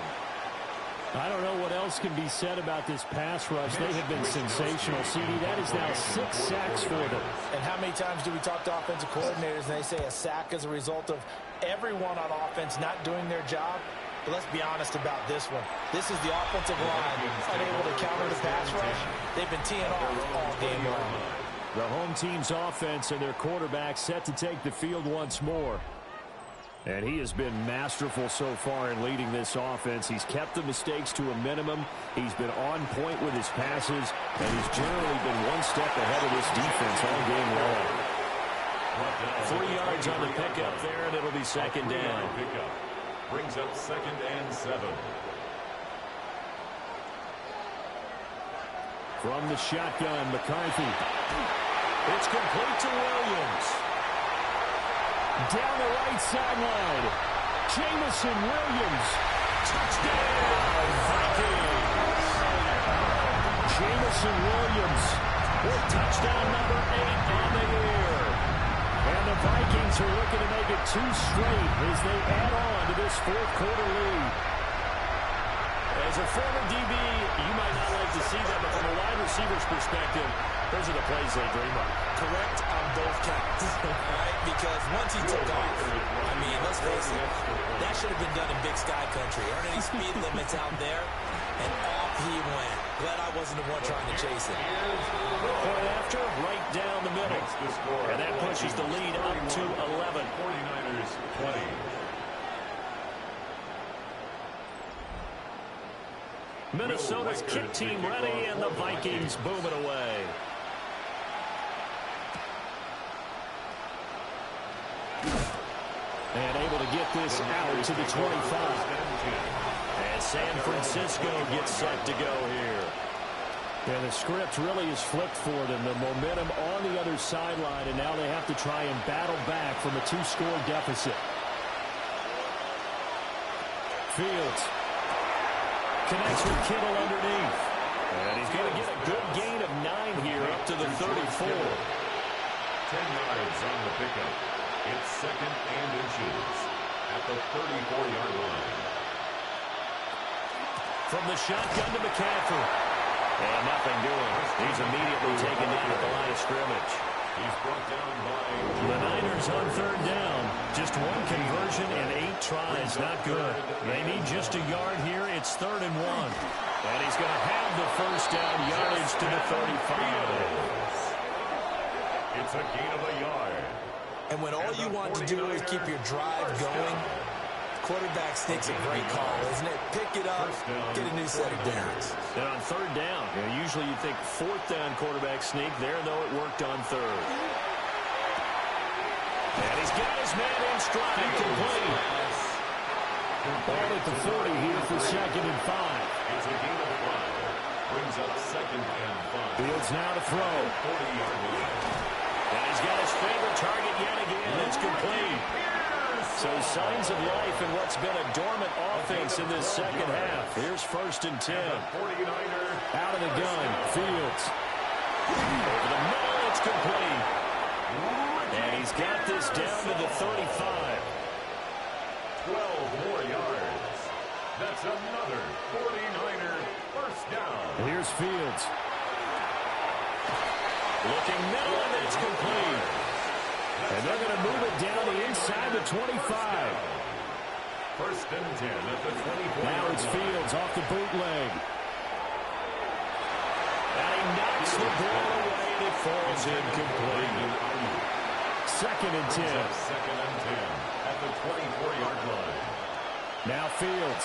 I don't know what else can be said about this pass rush. They have been sensational. CD, that is now 6 sacks for them. And how many times do we talk to offensive coordinators and they say a sack is a result of everyone on offense not doing their job? But let's be honest about this one. This is the offensive line unable to counter the pass rush. They've been teeing off all game long. The home team's offense and their quarterback set to take the field once more. And he has been masterful so far in leading this offense. He's kept the mistakes to a minimum. He's been on point with his passes, and he's generally been one step ahead of this defense all game long. 3 yards on the pickup there, and it'll be 2nd down. Brings up 2nd and 7. From the shotgun, McCarthy. It's complete to Williams. Down the right sideline. Jamison Williams. Touchdown, Vikings. Jamison Williams with touchdown number 8 on the year. And the Vikings are looking to make it 2 straight as they add on to this 4th quarter lead. As a former DB, you might not like to see that, but from a wide receiver's perspective, those are the plays they dream of. Correct on both counts, right? Because once he took off, I mean, let's face it, that should have been done in Big Sky Country. Aren't any speed limits out there? And off he went. Glad I wasn't the one trying to chase it. Point after, right down the middle. And that pushes the lead up to 11. 49ers 20. Minnesota's kick team ready, and the Vikings boom it away. And able to get this out to the 25. And San Francisco gets set to go here. And the script really is flipped for them. The momentum on the other sideline, and now they have to try and battle back from a 2-score deficit. Fields connects with Kittle underneath. And he's going to get a good gain of 9 here up to the 34. 10 yards on the pickup. It's 2nd and inches at the 34-yard line. From the shotgun to McCaffrey. And nothing doing. He's immediately taken down at the line of scrimmage. He's brought down by the Niners on 3rd down. Just 1 conversion and 8 tries. Not good. They need just a yard here. It's 3rd and 1. And he's going to have the 1st down yardage to the 35. It's a gain of a yard. And when all you want to do is keep your drive going, quarterback sneak's a great call, isn't it? Pick it up, get a new set of downs. And on 3rd down, usually you'd think 4th down quarterback sneak. There, though, it worked on 3rd. And he's got his man in stride, complete. Ball at the 40 here for 2nd and 5. It's a gain of 5. Brings up 2nd and 5. Fields now to throw. 40-yard line. And he's got his favorite target yet again. It's complete. So signs of life in what's been a dormant offense in this 2nd half. Here's 1st and 10. Out of the gun, Fields. Over the middle, it's complete. And he's got this down to the 35. 12 more yards. That's another 49er 1st down. Here's Fields. Looking middle, and it's complete. And they're going to move it down the inside the 25. 1st and 10 at the 24. Now it's Fields off the bootleg. And he knocks the ball away, and it falls incomplete. 2nd and 10. 2nd and 10 at the 24-yard line. Now Fields.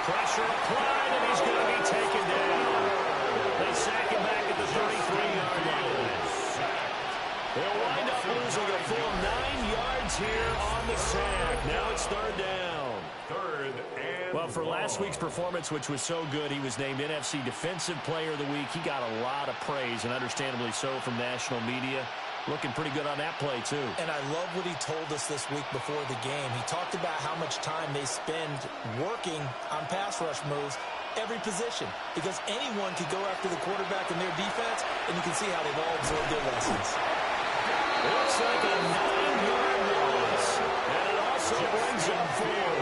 Pressure applied, and he's going to be taken down. They sack him back at the 33-yard line. They'll wind up losing a full 9 yards here on the sack. Now it's third down. Well, for last week's performance, which was so good, he was named NFC Defensive Player of the Week. He got a lot of praise, and understandably so, from national media. Looking pretty good on that play, too. And I love what he told us this week before the game. He talked about how much time they spend working on pass rush moves, every position, because anyone could go after the quarterback in their defense, and you can see how they've all absorbed their lessons. Looks like a 9-yard loss, and it also brings him forward.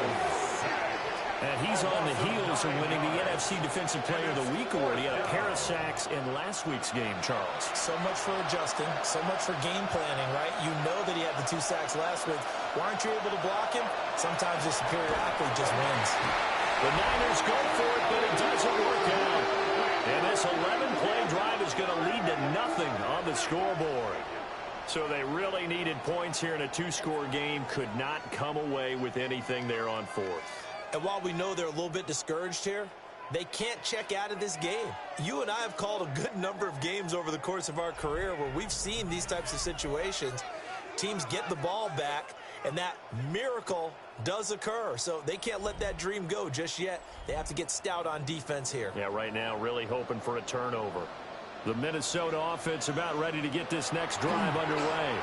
And he's on the heels of winning the NFC Defensive Player of the Week award. He had a pair of sacks in last week's game, Charles. So much for adjusting, so much for game planning, right? You know that he had the 2 sacks last week. Why aren't you able to block him? Sometimes the superior athlete just wins. The Niners go for it, but it doesn't work out. And this 11-play drive is going to lead to nothing on the scoreboard. So they really needed points here in a 2-score game. Could not come away with anything there on 4th. And while we know they're a little bit discouraged here, they can't check out of this game. You and I have called a good number of games over the course of our career where we've seen these types of situations. Teams get the ball back, and that miracle does occur. So they can't let that dream go just yet. They have to get stout on defense here. Yeah, right now really hoping for a turnover. The Minnesota offense about ready to get this next drive underway.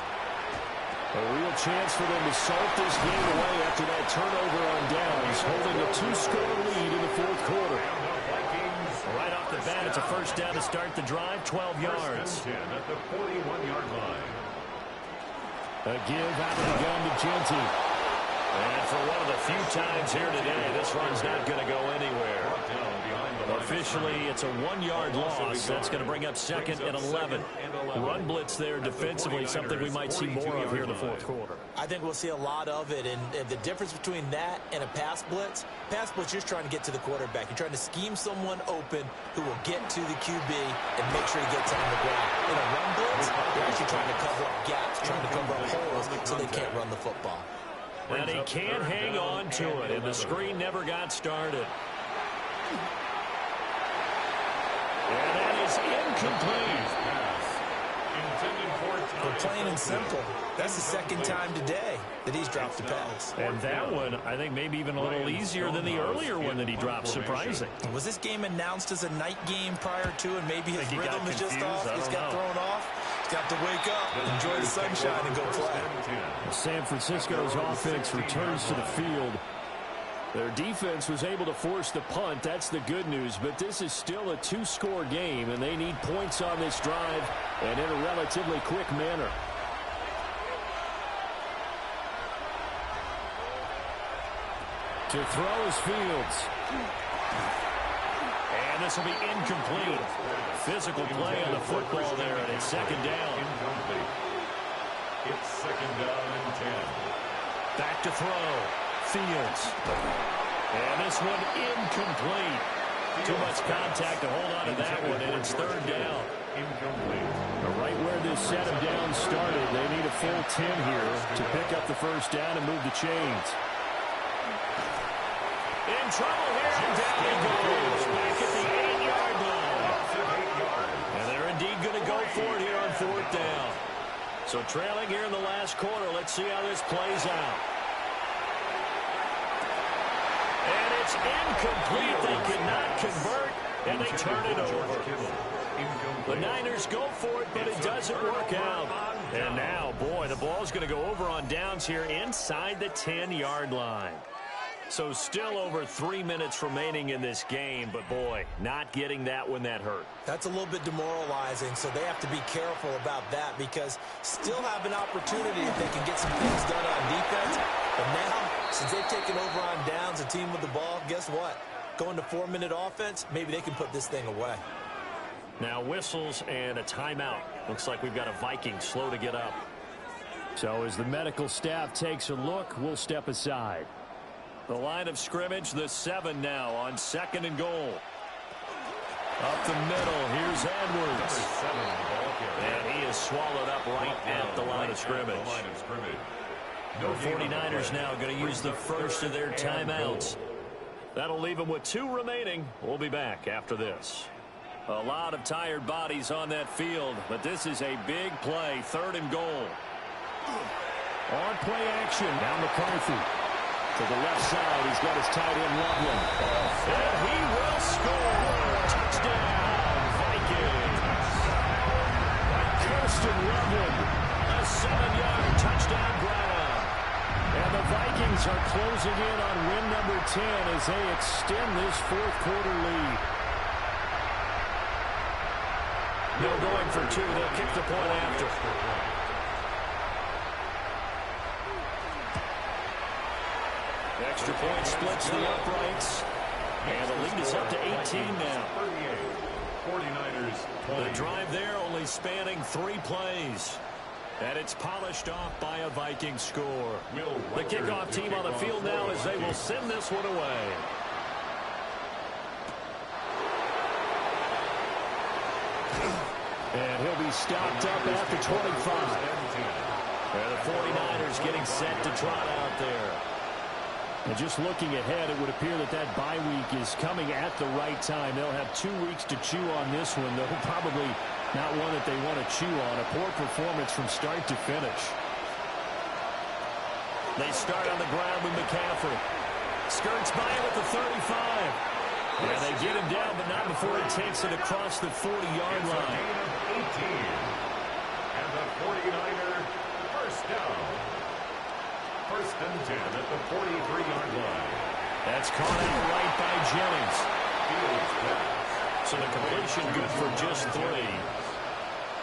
A real chance for them to salt this game away after that turnover on downs, holding a 2-score lead in the 4th quarter. Right off the bat, it's a first down to start the drive, 12 yards. 10 at the 41-yard line. A give out of the gun to Genty. And for one of the few times here today, this run's not going to go anywhere. Officially, it's a 1-yard loss. That's going to bring up 2nd and 11. Run blitz there defensively, something we might see more of here in the 4th quarter. I think we'll see a lot of it, and the difference between that and a pass blitz, you're just trying to get to the quarterback. You're trying to scheme someone open who will get to the QB and make sure he gets on the ground. In a run blitz, you're actually trying to cover up gaps, trying to cover up holes so they can't run the football. And he can't hang on to it, and the screen never got started. And that is incomplete. For plain and simple, that's the 2nd time today that he's dropped a pass. And that one, I think, maybe even a little easier than the earlier one that he dropped. Surprising. Was this game announced as a night game prior to, and maybe his rhythm is just off? He's got thrown off. He's got to wake up, enjoy the sunshine, and go play. San Francisco's offense returns to the field. Their defense was able to force the punt. That's the good news. But this is still a 2-score game, and they need points on this drive and in a relatively quick manner. To throw is Fields. And this will be incomplete. Physical play on the football there, and it's 2nd down. It's 2nd down and 10. Back to throw. Fields. And this one incomplete. Too much contact to hold on to that one, and it's 3rd down. Incomplete. Right where this set of downs started, they need a full 10 here to pick up the first down and move the chains. In trouble here, and down he goes. Back at the 8-yard line. And they're indeed going to go for it here on 4th down. So trailing here in the last quarter, let's see how this plays out. And it's incomplete. They cannot convert, and they turn it over. The Niners go for it, but it doesn't work out. And now, boy, the ball's going to go over on downs here inside the 10-yard line. So still over 3 minutes remaining in this game, but boy, not getting that when that hurt. That's a little bit demoralizing, so they have to be careful about that because still have an opportunity if they can get some things done on defense. But now, since they've taken over on downs, a team with the ball, guess what? Going to 4-minute offense, maybe they can put this thing away. Now whistles and a timeout. Looks like we've got a Viking slow to get up. So as the medical staff takes a look, we'll step aside. The line of scrimmage, the 7 now on 2nd and goal. Up the middle, here's Edwards. And he is swallowed up right at the line of scrimmage. The 49ers now going to use the first of their timeouts. That'll leave them with 2 remaining. We'll be back after this. A lot of tired bodies on that field, but this is a big play, 3rd and goal. On play action, now McCarthy. To the left side, he's got his tight end Loveland. And he will score. Touchdown, Vikings. Kirsten Loveland, a 7-yard touchdown grab. And the Vikings are closing in on win number 10 as they extend this 4th quarter lead. No going for 2. They'll kick the point after. Extra point splits the uprights. And the lead is up to 18 now. 49ers. The drive there only spanning 3 plays. And it's polished off by a Viking score. The kickoff team on the field now as they will send this one away. And he'll be stopped up at the 25. And the 49ers getting set to trot out there. And just looking ahead, it would appear that that bye week is coming at the right time. They'll have 2 weeks to chew on this one, though probably not one that they want to chew on. A poor performance from start to finish. They start on the ground with McCaffrey. Skirts by him at the 35. And they get him down, but not before he takes it across the 40-yard line. 18. And the 49er first down. 1st and 10 at the 43-yard line. That's caught out right by Jennings. So the completion good for just 3.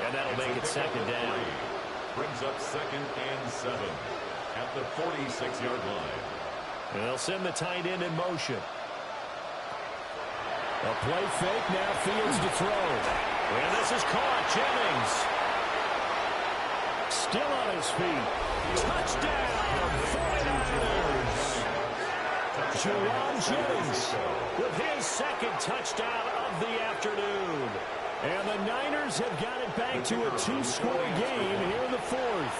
And that'll make it 2nd down. Brings up 2nd and 7 at the 46-yard line. And they'll send the tight end in motion. A play fake, now Fields to throw. And this is caught. Jennings. Still on his feet. Touchdown, 49ers. Jerron Jennings with his 2nd touchdown of the afternoon. And the Niners have got it back to a 2-score game here in the 4th.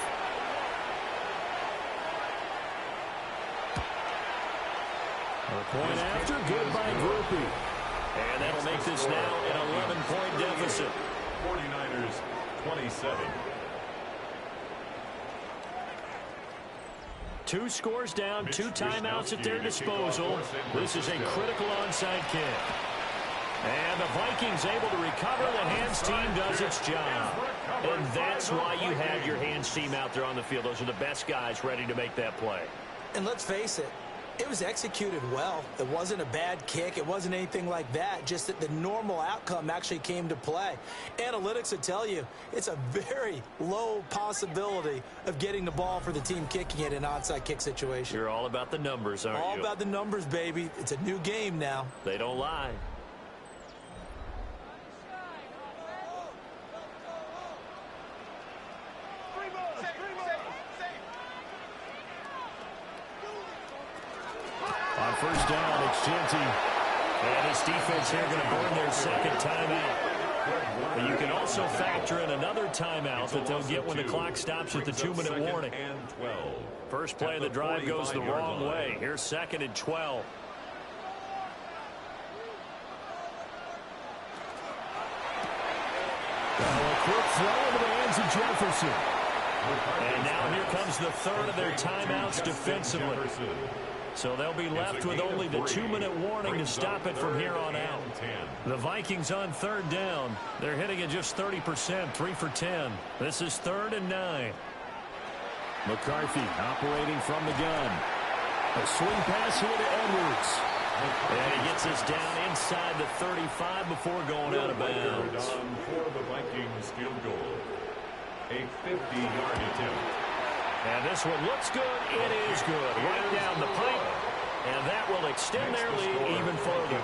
A point after, good by Groupie. And that'll make this now an 11-point deficit. 49ers 27. 2 scores down, 2 timeouts at their disposal. This is a critical onside kick. And the Vikings able to recover. The hands team does its job. And that's why you have your hands team out there on the field. Those are the best guys ready to make that play. And let's face it, it was executed well. It wasn't a bad kick. It wasn't anything like that. Just that the normal outcome actually came to play. Analytics would tell you it's a very low possibility of getting the ball for the team kicking it in an onside kick situation. You're all about the numbers, aren't you? All about the numbers, baby. It's a new game now. They don't lie. On 1st down, it's Genty. And this defense here going to burn their 2nd timeout. But you can also factor in another timeout that they'll get when the clock stops at the 2-minute warning. First play of the drive goes the wrong way. Here's 2nd and 12. A quick throw into the hands of Jefferson. And now here comes the 3rd of their timeouts defensively. So they'll be left with only the 2-minute warning to stop it from here on out. The Vikings on 3rd down. They're hitting at just 30%, 3 for 10. This is 3rd and 9. McCarthy operating from the gun. A swing pass here to Edwards. And he gets us down inside the 35 before going out of bounds. For the Vikings field goal. A 50-yard attempt. And this one looks good. It is good. Right down the pipe. And that will extend their lead even further.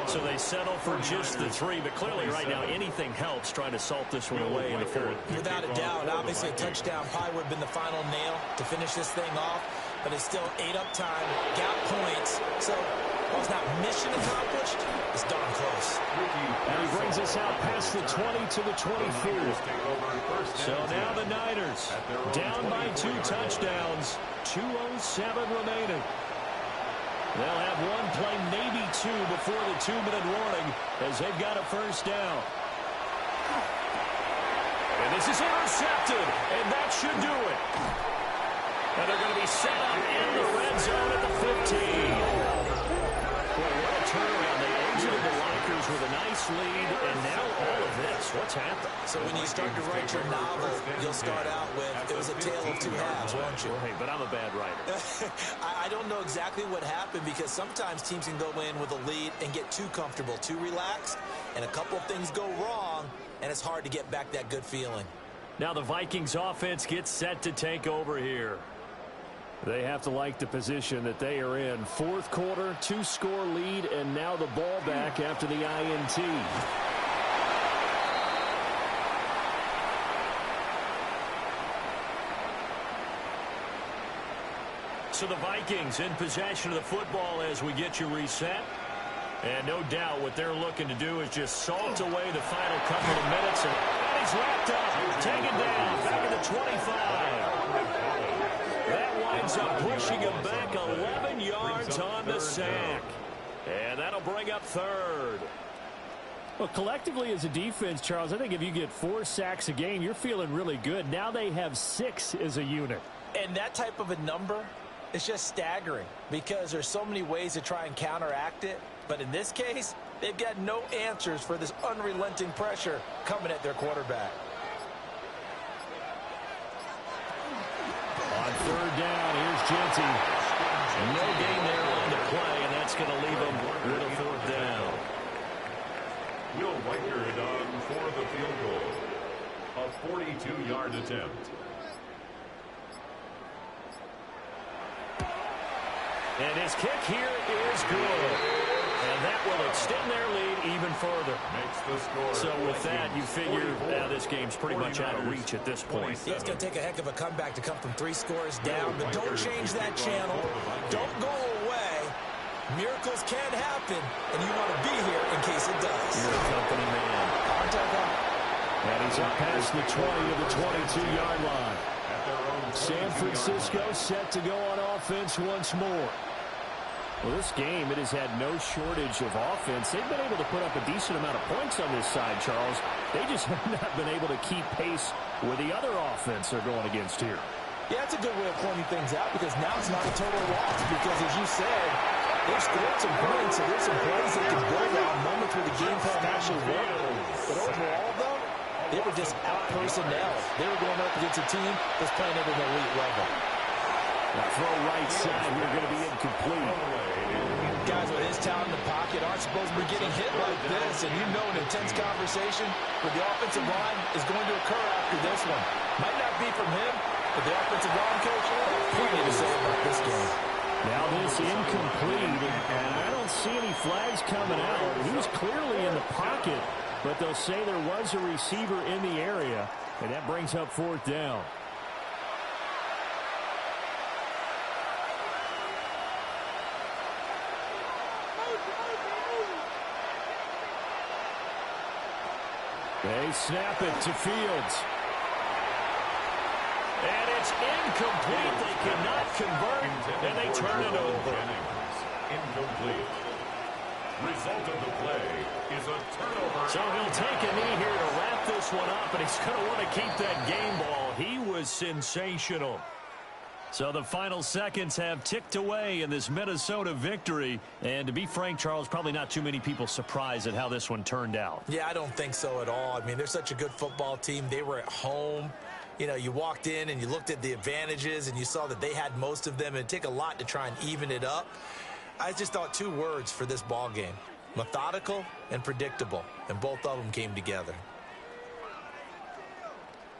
So they settle for just the 3. But clearly right now anything helps trying to salt this one away in the 4th. Without a doubt, obviously a touchdown probably would have been the final nail to finish this thing off. But it's still ate up time, got points. So while it's not mission accomplished, it's darn close. And he brings us out past the 20 to the 24. So now the Niners down by 2 touchdowns. 2:07 remaining. They'll have one play, maybe two, before the 2-minute warning as they've got a first down. And this is intercepted, and that should do it. And they're going to be set up in the red zone at the 15. Well, what a turnaround. They exited the lockers with a nice lead, and now all of this. What's happened? So when you start to write your novel, you'll start out with, it was a tale of two halves, won't you? Hey, but I'm a bad writer. I don't know exactly what happened because sometimes teams can go in with a lead and get too comfortable, too relaxed, and a couple of things go wrong, and it's hard to get back that good feeling. Now the Vikings offense gets set to take over here. They have to like the position that they are in. Fourth quarter, 2-score lead, and now the ball back after the INT. So the Vikings in possession of the football as we get you reset. And no doubt what they're looking to do is just salt away the final couple of minutes. And he's wrapped up, taken down, back at the 25. That winds up pushing him back 11 yards on the sack. And that'll bring up third. Well, collectively as a defense, Charles, I think if you get 4 sacks a game, you're feeling really good. Now they have 6 as a unit. And that type of a number is just staggering because there's so many ways to try and counteract it. But in this case, they've got no answers for this unrelenting pressure coming at their quarterback. On third down, here's Genty. No gain there on the play, and that's going to leave him with a fourth down. Will Weichert on for the field goal. A 42-yard attempt. And his kick here is good. And that will extend their lead even further. Makes the score. So with that, you figure this game's pretty much out of reach at this point. Yeah, it's going to take a heck of a comeback to come from 3 scores down, but don't change that channel. Don't go away. Miracles can happen, and you want to be here in case it does. You're a company man. Contact out. And he's up past the 20 to the 22-yard line. San Francisco set to go on offense once more. Well, this game, it has had no shortage of offense. They've been able to put up a decent amount of points on this side, Charles. They just have not been able to keep pace with the other offense they're going against here. Yeah, that's a good way of pointing things out because now it's not a total loss because, as you said, they've scored some points, so there's some plays they can build on, moments where the game plan actually worked. But overall, though, they were just out-personnel. They were going up against a team that's playing at an elite level. That throw right side here going to be incomplete. Guys with his talent in the pocket aren't supposed to be getting hit like this, and you know an intense conversation with the offensive line is going to occur after this one. Might not be from him, but the offensive line coach, plenty to say about this game. Now this incomplete, and I don't see any flags coming out. He was clearly in the pocket, but they'll say there was a receiver in the area, and that brings up fourth down. They snap it to Fields. And it's incomplete. They cannot convert, and they turn it over. Incomplete. Result of the play is a turnover. So he'll take a knee here to wrap this one up, and he's going to want to keep that game ball. He was sensational. So the final seconds have ticked away in this Minnesota victory. And to be frank, Charles, probably not too many people surprised at how this one turned out. Yeah, I don't think so at all. I mean, they're such a good football team. They were at home. You know, you walked in and you looked at the advantages and you saw that they had most of them. It'd take a lot to try and even it up. I just thought 2 words for this ball game: methodical and predictable. And both of them came together.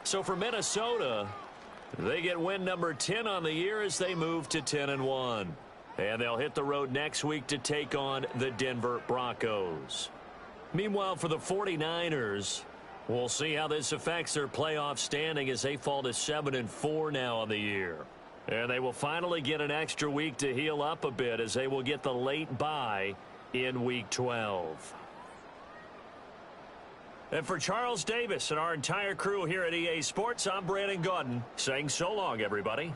So for Minnesota, they get win number 10 on the year as they move to 10-1. And they'll hit the road next week to take on the Denver Broncos. Meanwhile, for the 49ers, we'll see how this affects their playoff standing as they fall to 7-4 now on the year. And they will finally get an extra week to heal up a bit as they will get the late bye in Week 12. And for Charles Davis and our entire crew here at EA Sports, I'm Brandon Gaudin saying so long, everybody.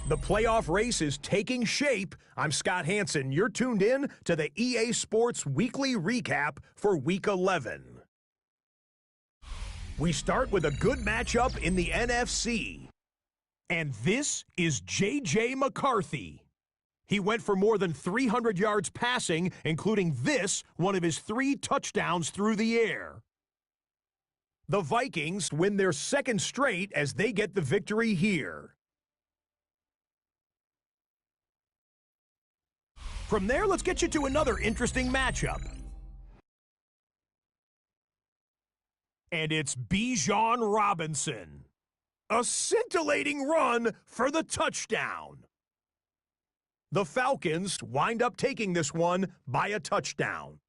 The playoff race is taking shape. I'm Scott Hansen. You're tuned in to the EA Sports Weekly Recap for Week 11. We start with a good matchup in the NFC. And this is J.J. McCarthy. He went for more than 300 yards passing, including this, one of his 3 touchdowns through the air. The Vikings win their second straight as they get the victory here. From there, let's get you to another interesting matchup. And it's Bijan Robinson. A scintillating run for the touchdown. The Falcons wind up taking this one by a touchdown.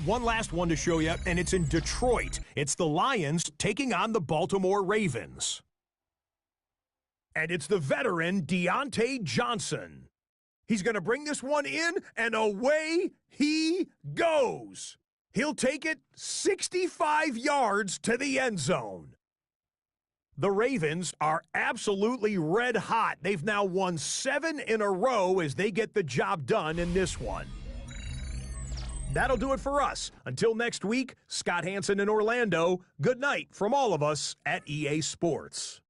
One last one to show you, and it's in Detroit. It's the Lions taking on the Baltimore Ravens. And it's the veteran Deontay Johnson. He's going to bring this one in, and away he goes. He'll take it 65 yards to the end zone. The Ravens are absolutely red hot. They've now won 7 in a row as they get the job done in this one. That'll do it for us. Until next week, Scott Hansen in Orlando, good night from all of us at EA Sports.